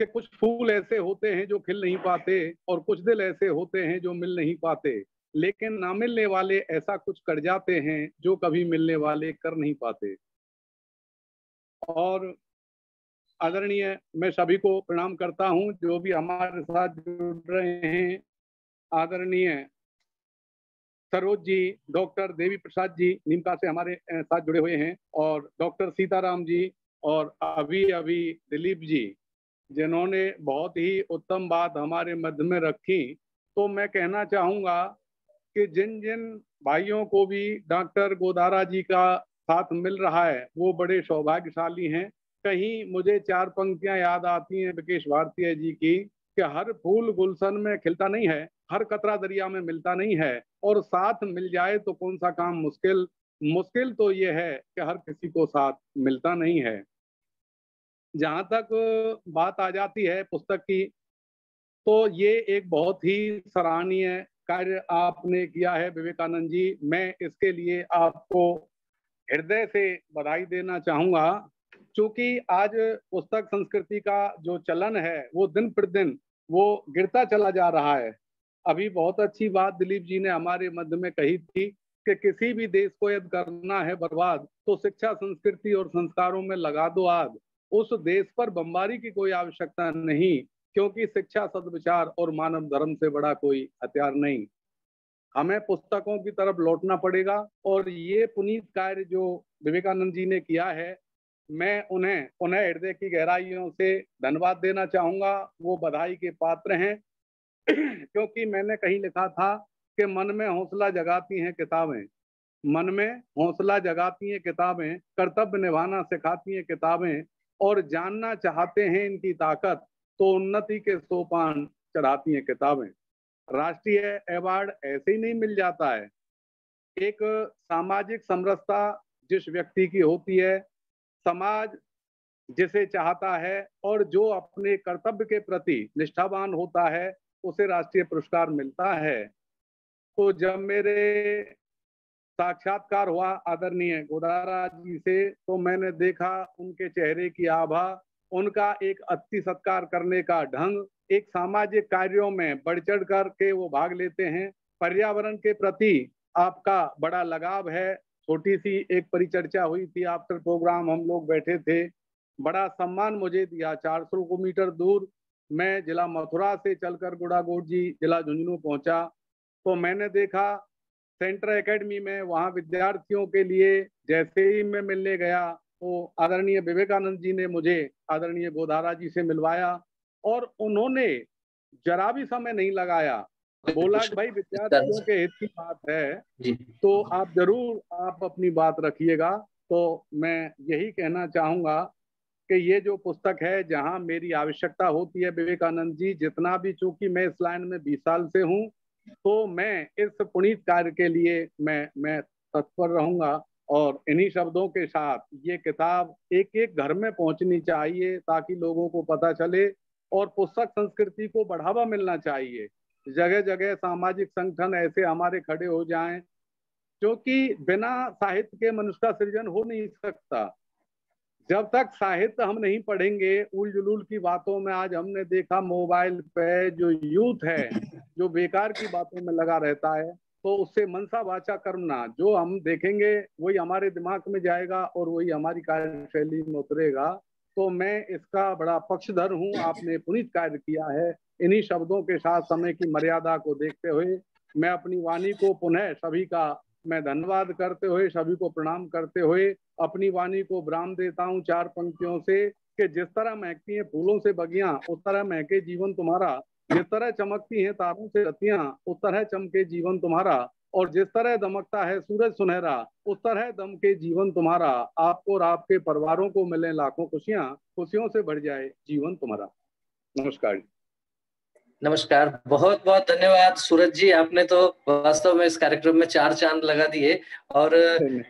कि कुछ फूल ऐसे होते हैं जो खिल नहीं पाते, और कुछ दिल ऐसे होते हैं जो मिल नहीं पाते, लेकिन ना मिलने वाले ऐसा कुछ कर जाते हैं जो कभी मिलने वाले कर नहीं पाते। और आदरणीय, मैं सभी को प्रणाम करता हूं जो भी हमारे साथ जुड़ रहे हैं। आदरणीय सरोज जी, डॉक्टर देवी प्रसाद जी नीमका से हमारे साथ जुड़े हुए हैं, और डॉक्टर सीताराम जी, और अभी दिलीप जी, जिन्होंने बहुत ही उत्तम बात हमारे मध्य में रखी। तो मैं कहना चाहूंगा कि जिन जिन भाइयों को भी डॉक्टर गोदारा जी का साथ मिल रहा है वो बड़े सौभाग्यशाली हैं। कहीं मुझे 4 पंक्तियां याद आती हैं विकेश भारती जी की, कि हर फूल गुलशन में खिलता नहीं है, हर कतरा दरिया में मिलता नहीं है, और साथ मिल जाए तो कौन सा काम मुश्किल। मुश्किल तो ये है कि हर किसी को साथ मिलता नहीं है। जहां तक बात आ जाती है पुस्तक की, तो ये एक बहुत ही सराहनीय कार्य आपने किया है विवेकानंद जी। मैं इसके लिए आपको हृदय से बधाई देना चाहूंगा, क्योंकि आज पुस्तक संस्कृति का जो चलन है वो दिन प्रतिदिन वो गिरता चला जा रहा है। अभी बहुत अच्छी बात दिलीप जी ने हमारे मध्य में कही थी कि किसी भी देश को यदि करना है बर्बाद तो शिक्षा, संस्कृति और संस्कारों में लगा दो आग। उस देश पर बमबारी की कोई आवश्यकता नहीं, क्योंकि शिक्षा, सद्विचार और मानव धर्म से बड़ा कोई हथियार नहीं। हमें पुस्तकों की तरफ लौटना पड़ेगा, और ये पुनीत कार्य जो विवेकानंद जी ने किया है, मैं उन्हें हृदय की गहराइयों से धन्यवाद देना चाहूंगा। वो बधाई के पात्र हैं। क्योंकि मैंने कहीं लिखा था कि मन में हौसला जगाती हैं किताबें, मन में हौसला जगाती हैं किताबें, कर्तव्य निभाना सिखाती हैं किताबें, और जानना चाहते हैं इनकी ताकत तो उन्नति के सोपान चढ़ाती हैं किताबें। राष्ट्रीय अवार्ड ऐसे ही नहीं मिल जाता है। एक सामाजिक समरसता जिस व्यक्ति की होती है, समाज जिसे चाहता है और जो अपने कर्तव्य के प्रति निष्ठावान होता है, उसे राष्ट्रीय पुरस्कार मिलता है। तो जब मेरे साक्षात्कार हुआ आदरणीय गोदारा जी से, तो मैंने देखा उनके चेहरे की आभा, उनका एक अति सत्कार करने का ढंग, एक सामाजिक कार्यों में बढ़ चढ़ कर के वो भाग लेते हैं। पर्यावरण के प्रति आपका बड़ा लगाव है। छोटी सी एक परिचर्चा हुई थी, आफ्टर प्रोग्राम हम लोग बैठे थे, बड़ा सम्मान मुझे दिया। 400 किलोमीटर दूर मैं जिला मथुरा से चलकर गुड़ागोड़ जी जिला झुंझुनू पहुंचा, तो मैंने देखा सेंट्रल एकेडमी में, वहाँ विद्यार्थियों के लिए जैसे ही मैं मिलने गया तो आदरणीय विवेकानंद जी ने मुझे आदरणीय गोधारा जी से मिलवाया और उन्होंने जरा भी समय नहीं लगाया, बोला कि भाई विद्यार्थियों के हित की बात है तो आप जरूर आप अपनी बात रखिएगा। तो मैं यही कहना चाहूंगा कि ये जो पुस्तक है, जहां मेरी आवश्यकता होती है विवेकानंद जी, जितना भी, चूंकि मैं इस लाइन में 20 साल से हूं, तो मैं इस पुनीत कार्य के लिए मैं तत्पर रहूंगा। और इन्हीं शब्दों के साथ ये किताब एक एक घर में पहुंचनी चाहिए ताकि लोगों को पता चले और पुस्तक संस्कृति को बढ़ावा मिलना चाहिए। जगह जगह सामाजिक संगठन ऐसे हमारे खड़े हो जाएं, क्योंकि बिना साहित्य के मनुष्य का सृजन हो नहीं सकता। जब तक साहित्य हम नहीं पढ़ेंगे, उल जुलूल की बातों में आज हमने देखा मोबाइल पे जो यूथ है जो बेकार की बातों में लगा रहता है, तो उससे मनसा वाचा कर्मणा, जो हम देखेंगे वही हमारे दिमाग में जाएगा और वही हमारी कार्यशैली में उतरेगा। तो मैं इसका बड़ा पक्षधर हूँ, आपने पुनीत कार्य किया है। इन्हीं शब्दों के साथ समय की मर्यादा को देखते हुए मैं अपनी वाणी को पुनः सभी का मैं धन्यवाद करते हुए, सभी को प्रणाम करते हुए अपनी वाणी को विराम देता हूँ 4 पंक्तियों से कि जिस तरह महकती हैं फूलों से बगियां, उस तरह महके जीवन तुम्हारा। जिस तरह चमकती हैं तारों से रतियां, उस तरह चमके जीवन तुम्हारा। और जिस तरह दमकता है सूरज सुनहरा, उस तरह दमके जीवन तुम्हारा। आपको और आपके परिवारों को मिले लाखों खुशियां, खुशियों से बढ़ जाए जीवन तुम्हारा। नमस्कार। नमस्कार, बहुत बहुत धन्यवाद सूरज जी। आपने तो वास्तव में इस कार्यक्रम में 4 चांद लगा दिए। और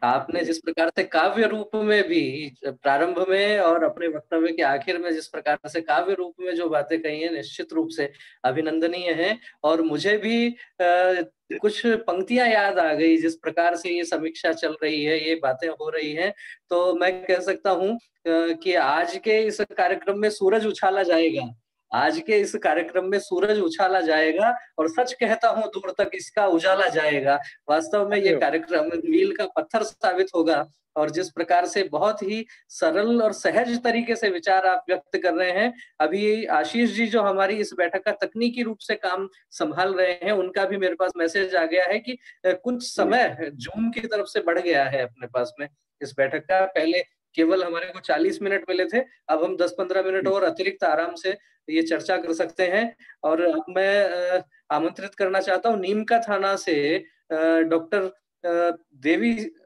आपने जिस प्रकार से काव्य रूप में भी प्रारंभ में और अपने वक्तव्य के आखिर में जिस प्रकार से काव्य रूप में जो बातें कही हैं, निश्चित रूप से अभिनंदनीय है। और मुझे भी कुछ पंक्तियां याद आ गई, जिस प्रकार से ये समीक्षा चल रही है, ये बातें हो रही हैं, तो मैं कह सकता हूँ कि आज के इस कार्यक्रम में सूरज उछाला जाएगा। आज के इस कार्यक्रम में सूरज उछाला जाएगा और सच कहता हूं दूर तक इसका उजाला जाएगा। वास्तव में ये कार्यक्रम मील का पत्थर साबित होगा। और जिस प्रकार से बहुत ही सरल और सहज तरीके से विचार आप व्यक्त कर रहे हैं, अभी आशीष जी जो हमारी इस बैठक का तकनीकी रूप से काम संभाल रहे हैं, उनका भी मेरे पास मैसेज आ गया है कि कुछ समय जूम की तरफ से बढ़ गया है अपने पास में इस बैठक का। पहले केवल हमारे को 40 मिनट मिले थे, अब हम 10-15 मिनट और अतिरिक्त आराम से ये चर्चा कर सकते हैं। और अब मैं आमंत्रित करना चाहता हूँ नीम का थाना से डॉक्टर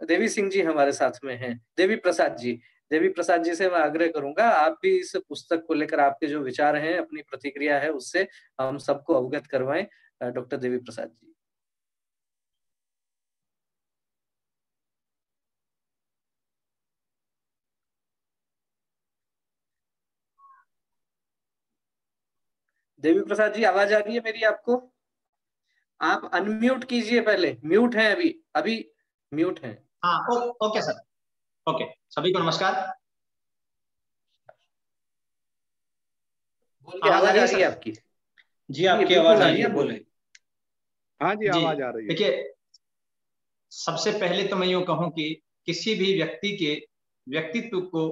देवी सिंह जी हमारे साथ में हैं। देवी प्रसाद जी से मैं आग्रह करूंगा, आप भी इस पुस्तक को लेकर आपके जो विचार हैं, अपनी प्रतिक्रिया है, उससे हम सबको अवगत करवाएं। डॉक्टर देवी प्रसाद जी। देवी प्रसाद जी, आवाज आ रही है मेरी आपको? आप अनम्यूट कीजिए, पहले म्यूट हैं, अभी म्यूट हैं। हाँ, ओके सर, ओके। सभी को नमस्कार। आवाज आ रही है आपकी? जी, आपकी आवाज आ रही है, बोले। हाँ जी, आवाज आ रही है। देखिए, सबसे पहले तो मैं यूं कहूं कि किसी भी व्यक्ति के व्यक्तित्व को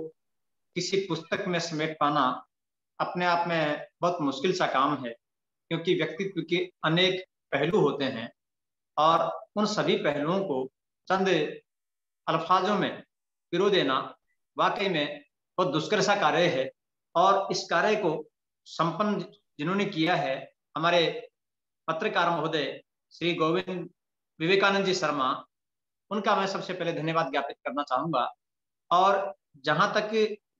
किसी पुस्तक में समेट पाना अपने आप में बहुत मुश्किल सा काम है, क्योंकि व्यक्तित्व के अनेक पहलू होते हैं और उन सभी पहलुओं को चंद अल्फाजों में पिरो देना वाकई में बहुत दुष्कर सा कार्य है। और इस कार्य को संपन्न जिन्होंने किया है, हमारे पत्रकार महोदय श्री गोविंद विवेकानंद जी शर्मा, उनका मैं सबसे पहले धन्यवाद ज्ञापित करना चाहूंगा। और जहां तक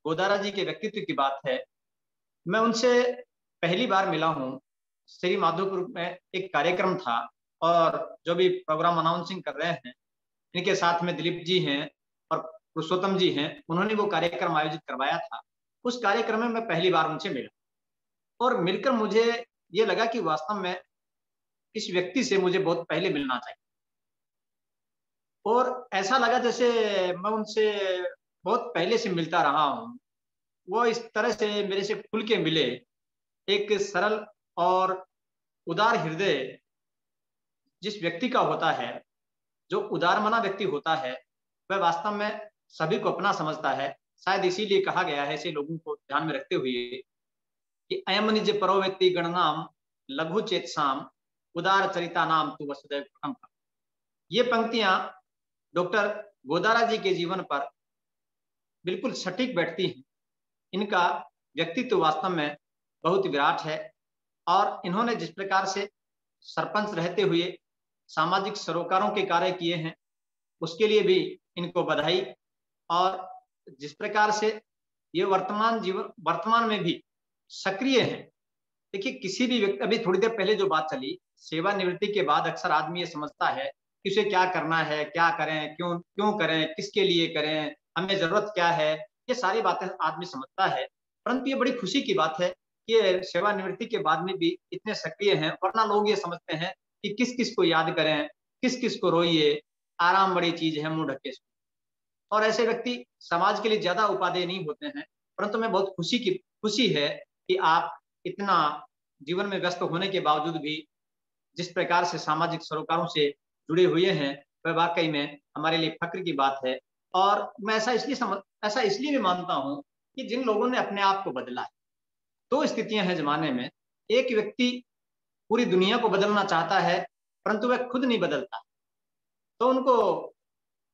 गोधारा जी के व्यक्तित्व की बात है, मैं उनसे पहली बार मिला हूँ। श्री माधोपुर में एक कार्यक्रम था और जो भी प्रोग्राम अनाउंसिंग कर रहे हैं, इनके साथ में दिलीप जी हैं और पुरुषोत्तम जी हैं, उन्होंने वो कार्यक्रम आयोजित करवाया था। उस कार्यक्रम में मैं पहली बार उनसे मिला और मिलकर मुझे ये लगा कि वास्तव में इस व्यक्ति से मुझे बहुत पहले मिलना चाहिए। और ऐसा लगा जैसे मैं उनसे बहुत पहले से मिलता रहा हूँ। वो इस तरह से मेरे से खुल के मिले, एक सरल और उदार हृदय जिस व्यक्ति का होता है, जो उदारमना व्यक्ति होता है, वह वास्तव में सभी को अपना समझता है। शायद इसीलिए कहा गया है, ऐसे लोगों को ध्यान में रखते हुए, कि अयम निज परो व्यक्ति गणनाम लघु चेतसाम उदार चरिता नाम तू वसुदेव कुटुंब। ये पंक्तियां डॉक्टर गोदारा जी के जीवन पर बिल्कुल सटीक बैठती हैं। इनका व्यक्तित्व वास्तव में बहुत विराट है और इन्होंने जिस प्रकार से सरपंच रहते हुए सामाजिक सरोकारों के कार्य किए हैं उसके लिए भी इनको बधाई। और जिस प्रकार से ये वर्तमान में भी सक्रिय हैं। देखिए किसी भी व्यक्ति, अभी थोड़ी देर पहले जो बात चली, सेवानिवृत्ति के बाद अक्सर आदमी ये समझता है कि उसे क्या करना है, क्या करें, क्यों करें, किसके लिए करें, हमें जरूरत क्या है, ये सारी बातें आदमी समझता है। परंतु ये बड़ी खुशी की बात है कि सेवानिवृत्ति के बाद में भी इतने सक्रिय हैं। वरना लोग ये समझते हैं कि किस किस को याद करें, किस किस को रोइए, आराम बड़ी चीज है, मुंह ढके। और ऐसे व्यक्ति समाज के लिए ज्यादा उपादेय नहीं होते हैं। परंतु मैं बहुत खुशी है कि आप इतना जीवन में व्यस्त होने के बावजूद भी जिस प्रकार से सामाजिक सरोकारों से जुड़े हुए हैं वह वाकई में हमारे लिए फक्र की बात है। और मैं ऐसा इसलिए भी मानता हूं कि जिन लोगों ने अपने आप को बदला है, दो स्थितियां हैं जमाने में। एक व्यक्ति पूरी दुनिया को बदलना चाहता है परंतु वह खुद नहीं बदलता, तो उनको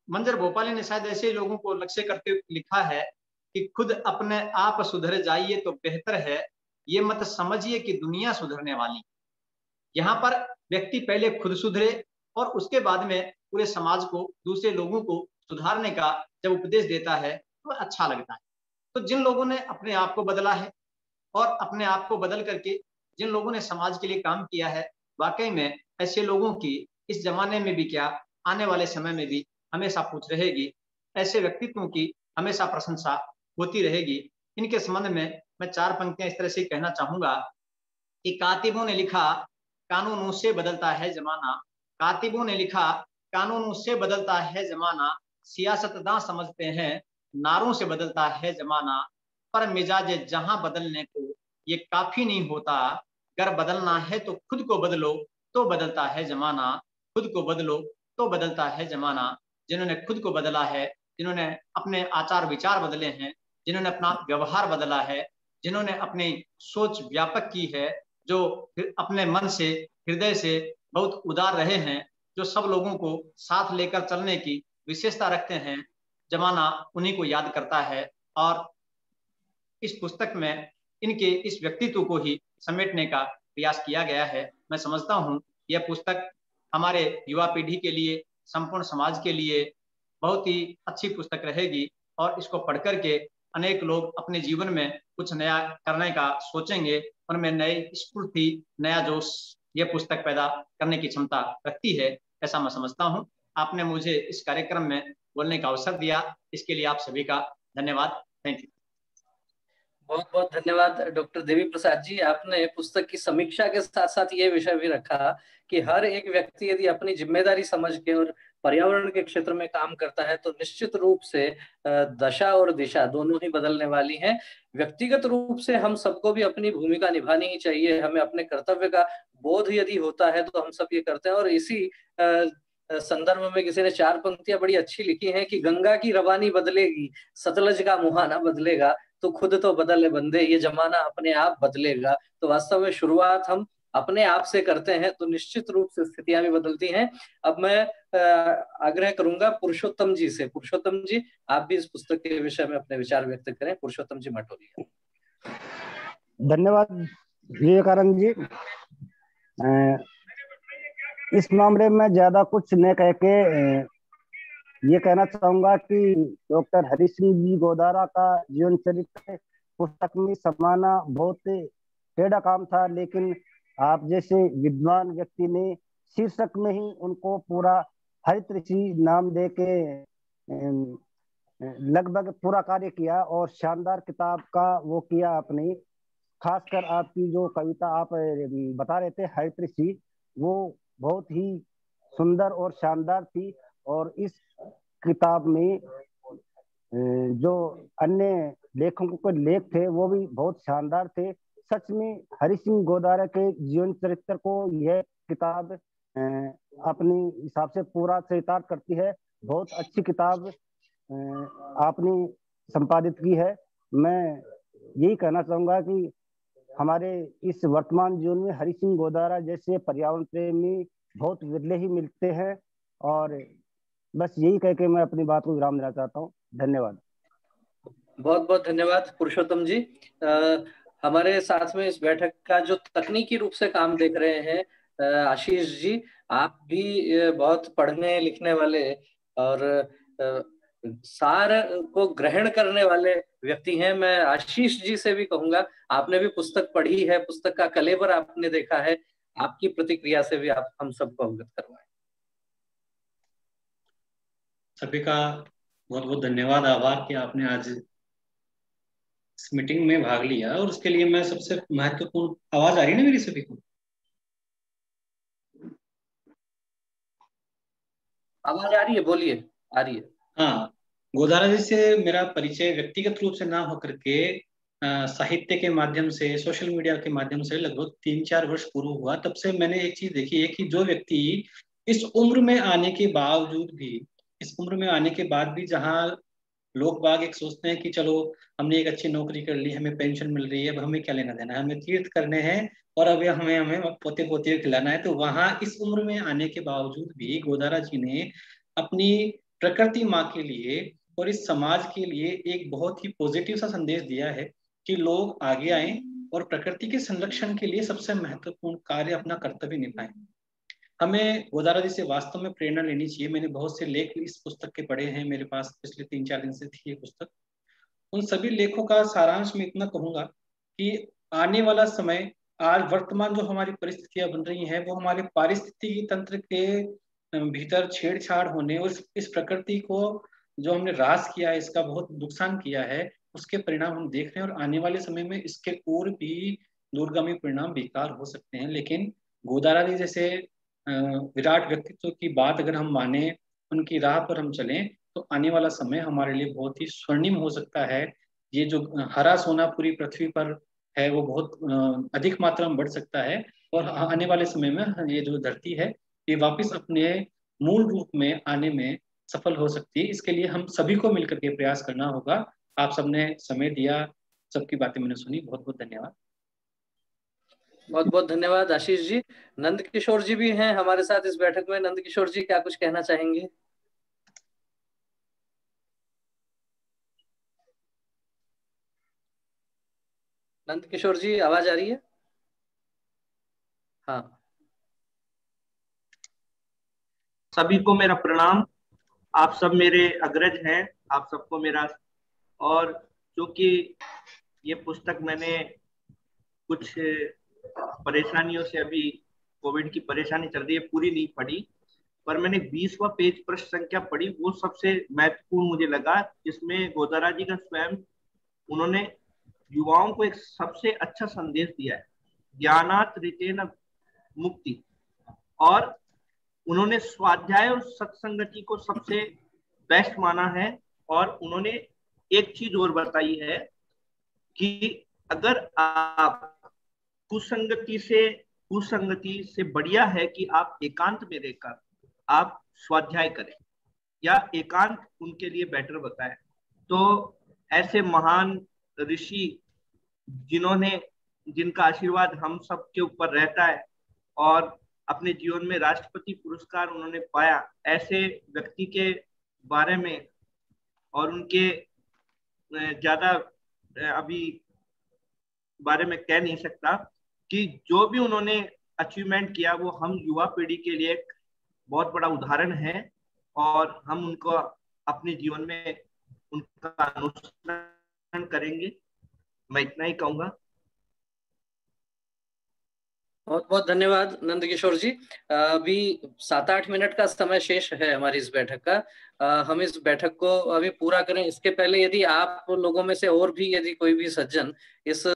मंजर भोपाली ने शायद ऐसे लोगों को लक्ष्य करते हुए लिखा है कि खुद अपने आप सुधर जाइए तो बेहतर है, ये मत समझिए कि दुनिया सुधरने वाली। यहाँ पर व्यक्ति पहले खुद सुधरे और उसके बाद में पूरे समाज को, दूसरे लोगों को सुधारने का जब उपदेश देता है तो अच्छा लगता है। तो जिन लोगों ने अपने आप को बदला है और अपने आप को बदल करके जिन लोगों ने समाज के लिए काम किया है, वाकई में ऐसे लोगों की इस जमाने में भी क्या, आने वाले समय में भी हमेशा पूछ रहेगी। ऐसे व्यक्तित्वों की हमेशा प्रशंसा होती रहेगी। इनके संबंध में मैं 4 पंक्तियां इस तरह से कहना चाहूंगा कि कातिबों ने लिखा कानूनों से बदलता है जमाना, कातिबों ने लिखा कानूनों से बदलता है जमाना, सियासतदां समझते हैं नारों से बदलता है जमाना, पर मिजाज जहां बदलने को ये काफी नहीं होता, अगर बदलना है तो खुद को बदलो तो बदलता है जमाना, खुद को बदलो तो बदलता है जमाना। जिन्होंने खुद को बदला है, जिन्होंने अपने आचार विचार बदले हैं, जिन्होंने अपना व्यवहार बदला है, जिन्होंने अपनी सोच व्यापक की है, जो अपने मन से, हृदय से बहुत उदार रहे हैं, जो सब लोगों को साथ लेकर चलने की विशेषता रखते हैं, जमाना उन्हीं को याद करता है। और इस पुस्तक में इनके इस व्यक्तित्व को ही समेटने का प्रयास किया गया है। मैं समझता हूँ यह पुस्तक हमारे युवा पीढ़ी के लिए, संपूर्ण समाज के लिए बहुत ही अच्छी पुस्तक रहेगी और इसको पढ़ करके अनेक लोग अपने जीवन में कुछ नया करने का सोचेंगे, उनमें नई स्फूर्ति, नया जोश यह पुस्तक पैदा करने की क्षमता रखती है, ऐसा मैं समझता हूँ। आपने मुझे इस कार्यक्रम में बोलने का अवसर दिया, इसके लिए आप सभी का धन्यवाद। Thank you. बहुत बहुत धन्यवाद डॉक्टर देवी प्रसाद जी। आपने पुस्तक की समीक्षा के साथ साथ ये विषय भी रखा कि हर एक व्यक्ति यदि अपनी जिम्मेदारी समझ के और पर्यावरण के क्षेत्र में काम करता है तो निश्चित रूप से दशा और दिशा दोनों ही बदलने वाली हैं। व्यक्तिगत रूप से हम सबको भी अपनी भूमिका निभानी ही चाहिए। हमें अपने कर्तव्य का बोध यदि होता है तो हम सब ये करते हैं। और इसी संदर्भ में किसी ने 4 पंक्तियां बड़ी अच्छी लिखी हैं कि गंगा की रवानी बदलेगी, सतलज का मुहाना बदलेगा, तो खुद तो बदले बंदे, ये जमाना अपने आप बदलेगा। तो वास्तव में शुरुआत हम अपने आप से करते हैं तो निश्चित रूप से स्थितियां भी बदलती हैं। अब मैं आग्रह करूंगा पुरुषोत्तम जी से। पुरुषोत्तम जी, आप भी इस पुस्तक के विषय में अपने विचार व्यक्त करें। पुरुषोत्तम जी मटोलिया। धन्यवाद विवेकानंद जी। इस मामले में ज्यादा कुछ न कह के ये कहना चाहूंगा कि डॉक्टर हरि सिंह जी गोदारा का जीवन चरित्र पुस्तक में समाना बहुत टेढ़ा काम था, लेकिन आप जैसे विद्वान व्यक्ति ने शीर्षक में ही उनको पूरा हरित ऋषि नाम दे के लगभग पूरा कार्य किया और शानदार किताब का वो किया आपने। खासकर आपकी जो कविता आप बता रहे थे हरित ऋषि, वो बहुत ही सुंदर और शानदार थी। और इस किताब में जो अन्य लेखकों के लेख थे वो भी बहुत शानदार थे। सच में हरि सिंह गोदारा के जीवन चरित्र को यह किताब अपनी हिसाब से पूरा चरितार्थ करती है। बहुत अच्छी किताब आपने संपादित की है। मैं यही कहना चाहूंगा कि हमारे इस वर्तमान जीवन में हरि सिंह गोदारा जैसे पर्यावरण प्रेमी बहुत विरले ही मिलते हैं। और बस यही कह के मैं अपनी बात को विराम देना चाहता हूँ। धन्यवाद। बहुत बहुत धन्यवाद पुरुषोत्तम जी। हमारे साथ में इस बैठक का जो तकनीकी रूप से काम देख रहे हैं आशीष जी, आप भी बहुत पढ़ने लिखने वाले और सार को ग्रहण करने वाले व्यक्ति हैं। मैं आशीष जी से भी कहूंगा, आपने भी पुस्तक पढ़ी है, पुस्तक का कलेवर आपने देखा है, आपकी प्रतिक्रिया से भी आप हम सबको अवगत करवाएं। सभी का बहुत बहुत धन्यवाद, आभार कि आपने आज इस मीटिंग में भाग लिया। और उसके लिए मैं सबसे महत्वपूर्ण, आवाज आ रही है ना मेरी सभी को? आवाज आ रही है, बोलिए। आ रही है। हाँ, गोदारा जी से मेरा परिचय व्यक्तिगत रूप से ना होकर के साहित्य के माध्यम से, सोशल मीडिया के माध्यम से लगभग 3-4 वर्ष पूर्व हुआ। तब से मैंने एक चीज देखी है कि जो व्यक्ति इस उम्र में आने के बावजूद भी, इस उम्र में आने के बाद भी, जहाँ लोग बाग एक सोचते हैं कि चलो हमने एक अच्छी नौकरी कर ली, हमें पेंशन मिल रही है, अब हमें क्या लेना देना है, हमें तीर्थ करने हैं और अब हमें हमें पोते पोते खिलाना है, तो वहां इस उम्र में आने के बावजूद भी गोदारा जी ने अपनी प्रकृति माँ के लिए और इस समाज के लिए एक बहुत ही पॉजिटिव सा संदेश दिया है कि लोग आगे आएं और प्रकृति के संरक्षण के लिए सबसे महत्वपूर्ण कार्य, अपना कर्तव्य निभाएं। हमें गोदारा जी से वास्तव में प्रेरणा लेनी चाहिए। मैंने बहुत से लेख इस पुस्तक के पढ़े हैं, मेरे पास पिछले 3-4 दिन से थी ये पुस्तक। उन सभी लेखों का सारांश में इतना कहूंगा कि आने वाला समय, आज वर्तमान जो हमारी परिस्थितियां बन रही हैं, वो हमारे पारिस्थितिकी तंत्र के भीतर छेड़छाड़ होने और इस प्रकृति को जो हमने ह्रास किया है, इसका बहुत नुकसान किया है, उसके परिणाम हम देख रहे हैं। और आने वाले समय में इसके और भी दूरगामी परिणाम बेकार हो सकते हैं। लेकिन गोदारा जी जैसे विराट व्यक्तित्व की बात अगर हम माने, उनकी राह पर हम चलें, तो आने वाला समय हमारे लिए बहुत ही स्वर्णिम हो सकता है। ये जो हरा सोना पूरी पृथ्वी पर है, वो बहुत अधिक मात्रा में बढ़ सकता है और आने वाले समय में ये जो धरती है, ये वापस अपने मूल रूप में आने में सफल हो सकती है। इसके लिए हम सभी को मिलकर के प्रयास करना होगा। आप सबने समय दिया, सबकी बातें मैंने सुनी, बहुत बहुत धन्यवाद। बहुत बहुत धन्यवाद आशीष जी। नंद किशोर जी भी हैं हमारे साथ इस बैठक में। नंद किशोर जी, क्या कुछ कहना चाहेंगे? नंद किशोर जी, आवाज आ रही है? हाँ। सभी को मेरा प्रणाम। आप सब मेरे अग्रज हैं, आप सबको मेरा। और चूंकि ये पुस्तक मैंने कुछ परेशानियों से, अभी कोविड की परेशानी चल रही है, पूरी नहीं पढ़ी, पर मैंने 20वां पेज पृष्ठ संख्या पढ़ी, वो सबसे महत्वपूर्ण मुझे लगा, जिसमें गोदारा जी का स्वयं, उन्होंने युवाओं को एक सबसे अच्छा संदेश दिया है, ज्ञानात ऋतेन मुक्ति। और उन्होंने स्वाध्याय और सत्संगति को सबसे बेस्ट माना है। और उन्होंने एक चीज और बताई है कि अगर आप कुसंगति से बढ़िया है कि आप एकांत में रहकर आप स्वाध्याय करें, या एकांत उनके लिए बेटर बताए। तो ऐसे महान ऋषि जिनका आशीर्वाद हम सब के ऊपर रहता है और अपने जीवन में राष्ट्रपति पुरस्कार उन्होंने पाया, ऐसे व्यक्ति के बारे में और उनके ज्यादा अभी बारे में कह नहीं सकता, कि जो भी उन्होंने अचीवमेंट किया वो हम युवा पीढ़ी के लिए एक बहुत बड़ा उदाहरण है और हम उनको अपने जीवन में उनका अनुसरण करेंगे। मैं इतना ही कहूंगा। बहुत बहुत धन्यवाद नंद किशोर जी। अभी 7-8 मिनट का समय शेष है हमारी इस बैठक का। हम इस बैठक को अभी पूरा करें, इसके पहले यदि आप लोगों में से और भी यदि कोई भी सज्जन इस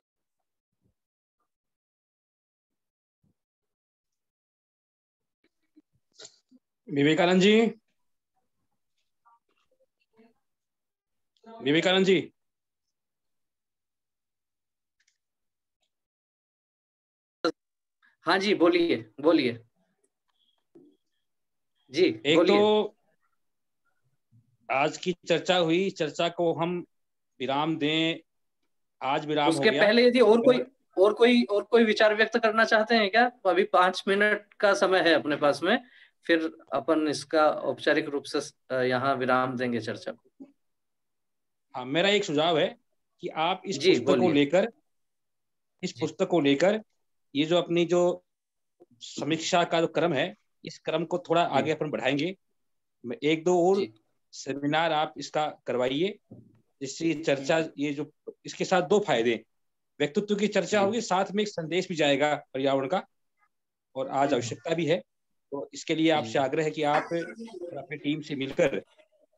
विवेकानंद जी, हाँ जी, बोलिए जी। एक बोलिए। तो आज की चर्चा हुई, चर्चा को हम विराम दें, आज विराम हो उसके गया। पहले यदि और कोई और कोई विचार व्यक्त करना चाहते हैं क्या? अभी 5 मिनट का समय है अपने पास में, फिर अपन इसका औपचारिक रूप से यहाँ विराम देंगे चर्चा को। हाँ, मेरा एक सुझाव है कि आप इस जी, पुस्तक को बोलिए। लेकर, इस पुस्तक को लेकर ये जो अपनी जो समीक्षा का जो क्रम है, इस क्रम को थोड़ा आगे अपन बढ़ाएंगे। एक दो और सेमिनार आप इसका करवाइए, जिससे चर्चा, ये जो इसके साथ दो फायदे, व्यक्तित्व की चर्चा होगी, साथ में एक संदेश भी जाएगा पर्यावरण का, और आज आवश्यकता भी है। तो इसके लिए आपसे आग्रह है कि आप अपनी टीम से मिलकर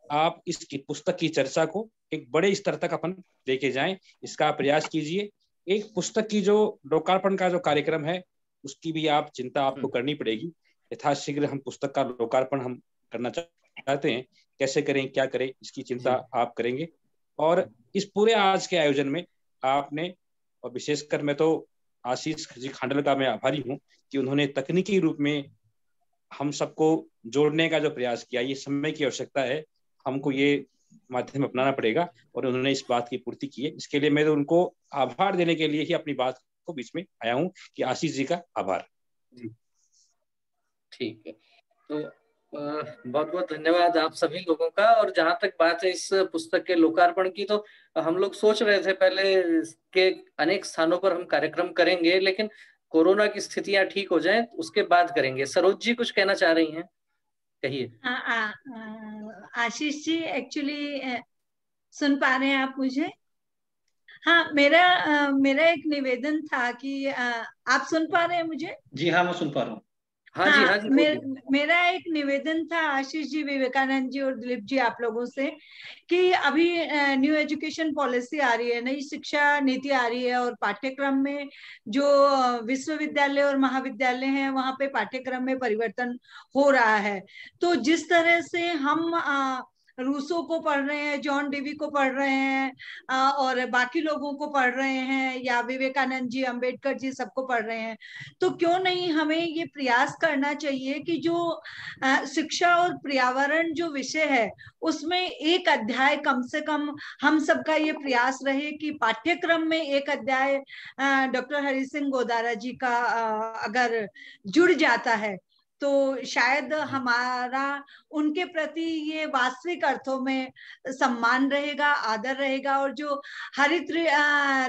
आप इस पुस्तक की चर्चा को एक बड़े स्तर तक अपन लेके जाएं, इसका प्रयास कीजिए। एक पुस्तक की जो लोकार्पण का जो कार्यक्रम है, उसकी भी आप चिंता आपको करनी पड़ेगी। यथाशीघ्र हम पुस्तक का लोकार्पण हम करना चाहते हैं, कैसे करें, क्या करें, इसकी चिंता आप करेंगे। और इस पूरे आज के आयोजन में आपने, और विशेषकर मैं तो आशीष जी खांडल का मैं आभारी हूँ कि उन्होंने तकनीकी रूप में हम सबको जोड़ने का जो प्रयास किया। ये समय की आवश्यकता है, हमको ये माध्यम अपनाना पड़ेगा, और उन्होंने इस बात की पूर्ति की है। इसके लिए मैं तो उनको आभार देने के लिए ही अपनी बात को बीच में आया हूँ कि आशीष जी का आभार। ठीक है, तो बहुत बहुत धन्यवाद आप सभी लोगों का। और जहां तक बात है इस पुस्तक के लोकार्पण की, तो हम लोग सोच रहे थे पहले के अनेक स्थानों पर हम कार्यक्रम करेंगे, लेकिन कोरोना की स्थितियां ठीक हो जाएं उसके बाद करेंगे। सरोज जी कुछ कहना चाह रही हैं, कहिए। आशीष जी, एक्चुअली सुन पा रहे हैं आप मुझे? हाँ, मेरा एक निवेदन था कि आप सुन पा रहे हैं मुझे? जी हाँ, मैं सुन पा रहा हूँ। हाँ जी, हाँ जी। मेरा एक निवेदन था आशीष जी, विवेकानंद जी और दिलीप जी, आप लोगों से, कि अभी न्यू एजुकेशन पॉलिसी आ रही है, नई शिक्षा नीति आ रही है, और पाठ्यक्रम में जो विश्वविद्यालय और महाविद्यालय हैं वहां पे पाठ्यक्रम में परिवर्तन हो रहा है। तो जिस तरह से हम रूसो को पढ़ रहे हैं, जॉन डेवी को पढ़ रहे हैं और बाकी लोगों को पढ़ रहे हैं, या विवेकानंद जी, अंबेडकर जी, सबको पढ़ रहे हैं, तो क्यों नहीं हमें ये प्रयास करना चाहिए कि जो शिक्षा और पर्यावरण जो विषय है उसमें एक अध्याय कम से कम हम सबका ये प्रयास रहे कि पाठ्यक्रम में एक अध्याय डॉक्टर हरि सिंह गोदारा जी का अगर जुड़ जाता है तो शायद हमारा उनके प्रति ये वास्तविक अर्थों में सम्मान रहेगा, आदर रहेगा। और जो हरित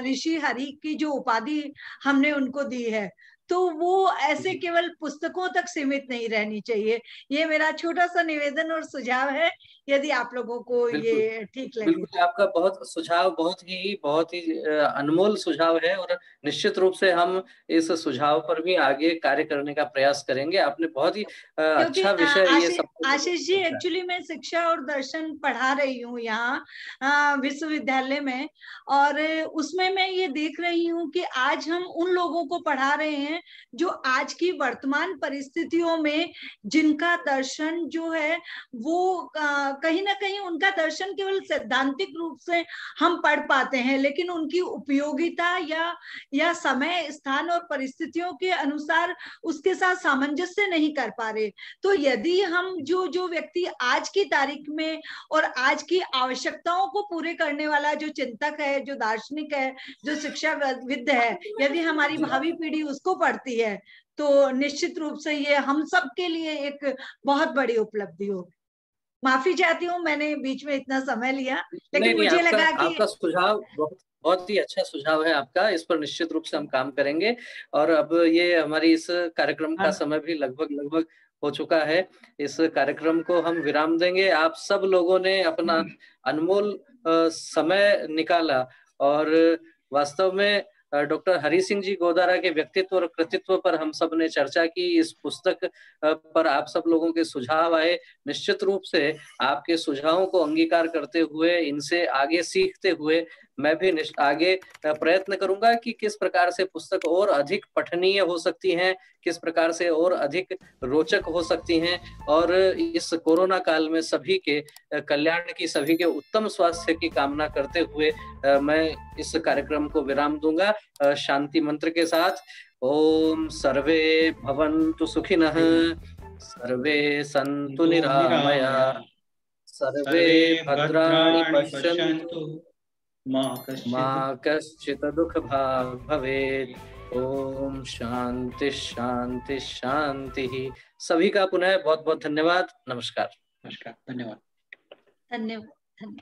ऋषि हरि की जो उपाधि हमने उनको दी है, तो वो ऐसे केवल पुस्तकों तक सीमित नहीं रहनी चाहिए। ये मेरा छोटा सा निवेदन और सुझाव है, यदि आप लोगों को ये ठीक लगे। बिल्कुल, आपका सुझाव बहुत ही अनमोल सुझाव है, और निश्चित रूप से हम इस सुझाव पर भी आगे कार्य करने का प्रयास करेंगे। आपने बहुत ही अच्छा विषय ये सब। आशीष जी, एक्चुअली मैं शिक्षा और दर्शन पढ़ा रही हूँ यहाँ विश्वविद्यालय में, और उसमें मैं ये देख रही हूँ कि आज हम उन लोगों को पढ़ा रहे हैं जो आज की वर्तमान परिस्थितियों में जिनका दर्शन जो है वो कहीं ना कहीं उनका दर्शन केवल सैद्धांतिक रूप से हम पढ़ पाते हैं, लेकिन उनकी उपयोगिता या समय, स्थान और परिस्थितियों के अनुसार उसके साथ सामंजस्य नहीं कर पा रहे। तो यदि हम जो व्यक्ति आज की तारीख में और आज की आवश्यकताओं को पूरे करने वाला जो चिंतक है, जो दार्शनिक है, जो शिक्षाविद है, यदि हमारी भावी पीढ़ी उसको पढ़ती है तो निश्चित रूप से ये हम सब के लिए एक बहुत बड़ी उपलब्धि होगी। माफी चाहती हूँ, मैंने बीच में इतना समय लिया, लेकिन मुझे लगा कि आपका सुझाव बहुत ही अच्छा सुझाव है आपका। इस पर निश्चित रूप से हम काम करेंगे। और अब ये हमारी इस कार्यक्रम का समय भी लगभग हो चुका है। इस कार्यक्रम को हम विराम देंगे। आप सब लोगों ने अपना अनमोल समय निकाला, और वास्तव में डॉक्टर हरि सिंह जी गोदारा के व्यक्तित्व और कृतित्व पर हम सब ने चर्चा की। इस पुस्तक पर आप सब लोगों के सुझाव आए। निश्चित रूप से आपके सुझावों को अंगीकार करते हुए, इनसे आगे सीखते हुए मैं भी आगे प्रयत्न करूंगा कि किस प्रकार से पुस्तक और अधिक पठनीय हो सकती हैं, किस प्रकार से और अधिक रोचक हो सकती हैं। और इस कोरोना काल में सभी के कल्याण की, सभी के उत्तम स्वास्थ्य की कामना करते हुए मैं इस कार्यक्रम को विराम दूंगा शांति मंत्र के साथ। ओम सर्वे भवन्तु सुखिनः, सर्वे सन्तु निरामया, सर्वे भद्राणि पश्यन्तु माँ कश्चित् दुख भाग भवेत्। ओम शांति शांति शांति। सभी का पुनः बहुत बहुत धन्यवाद। नमस्कार। नमस्कार, धन्यवाद। धन्यवाद।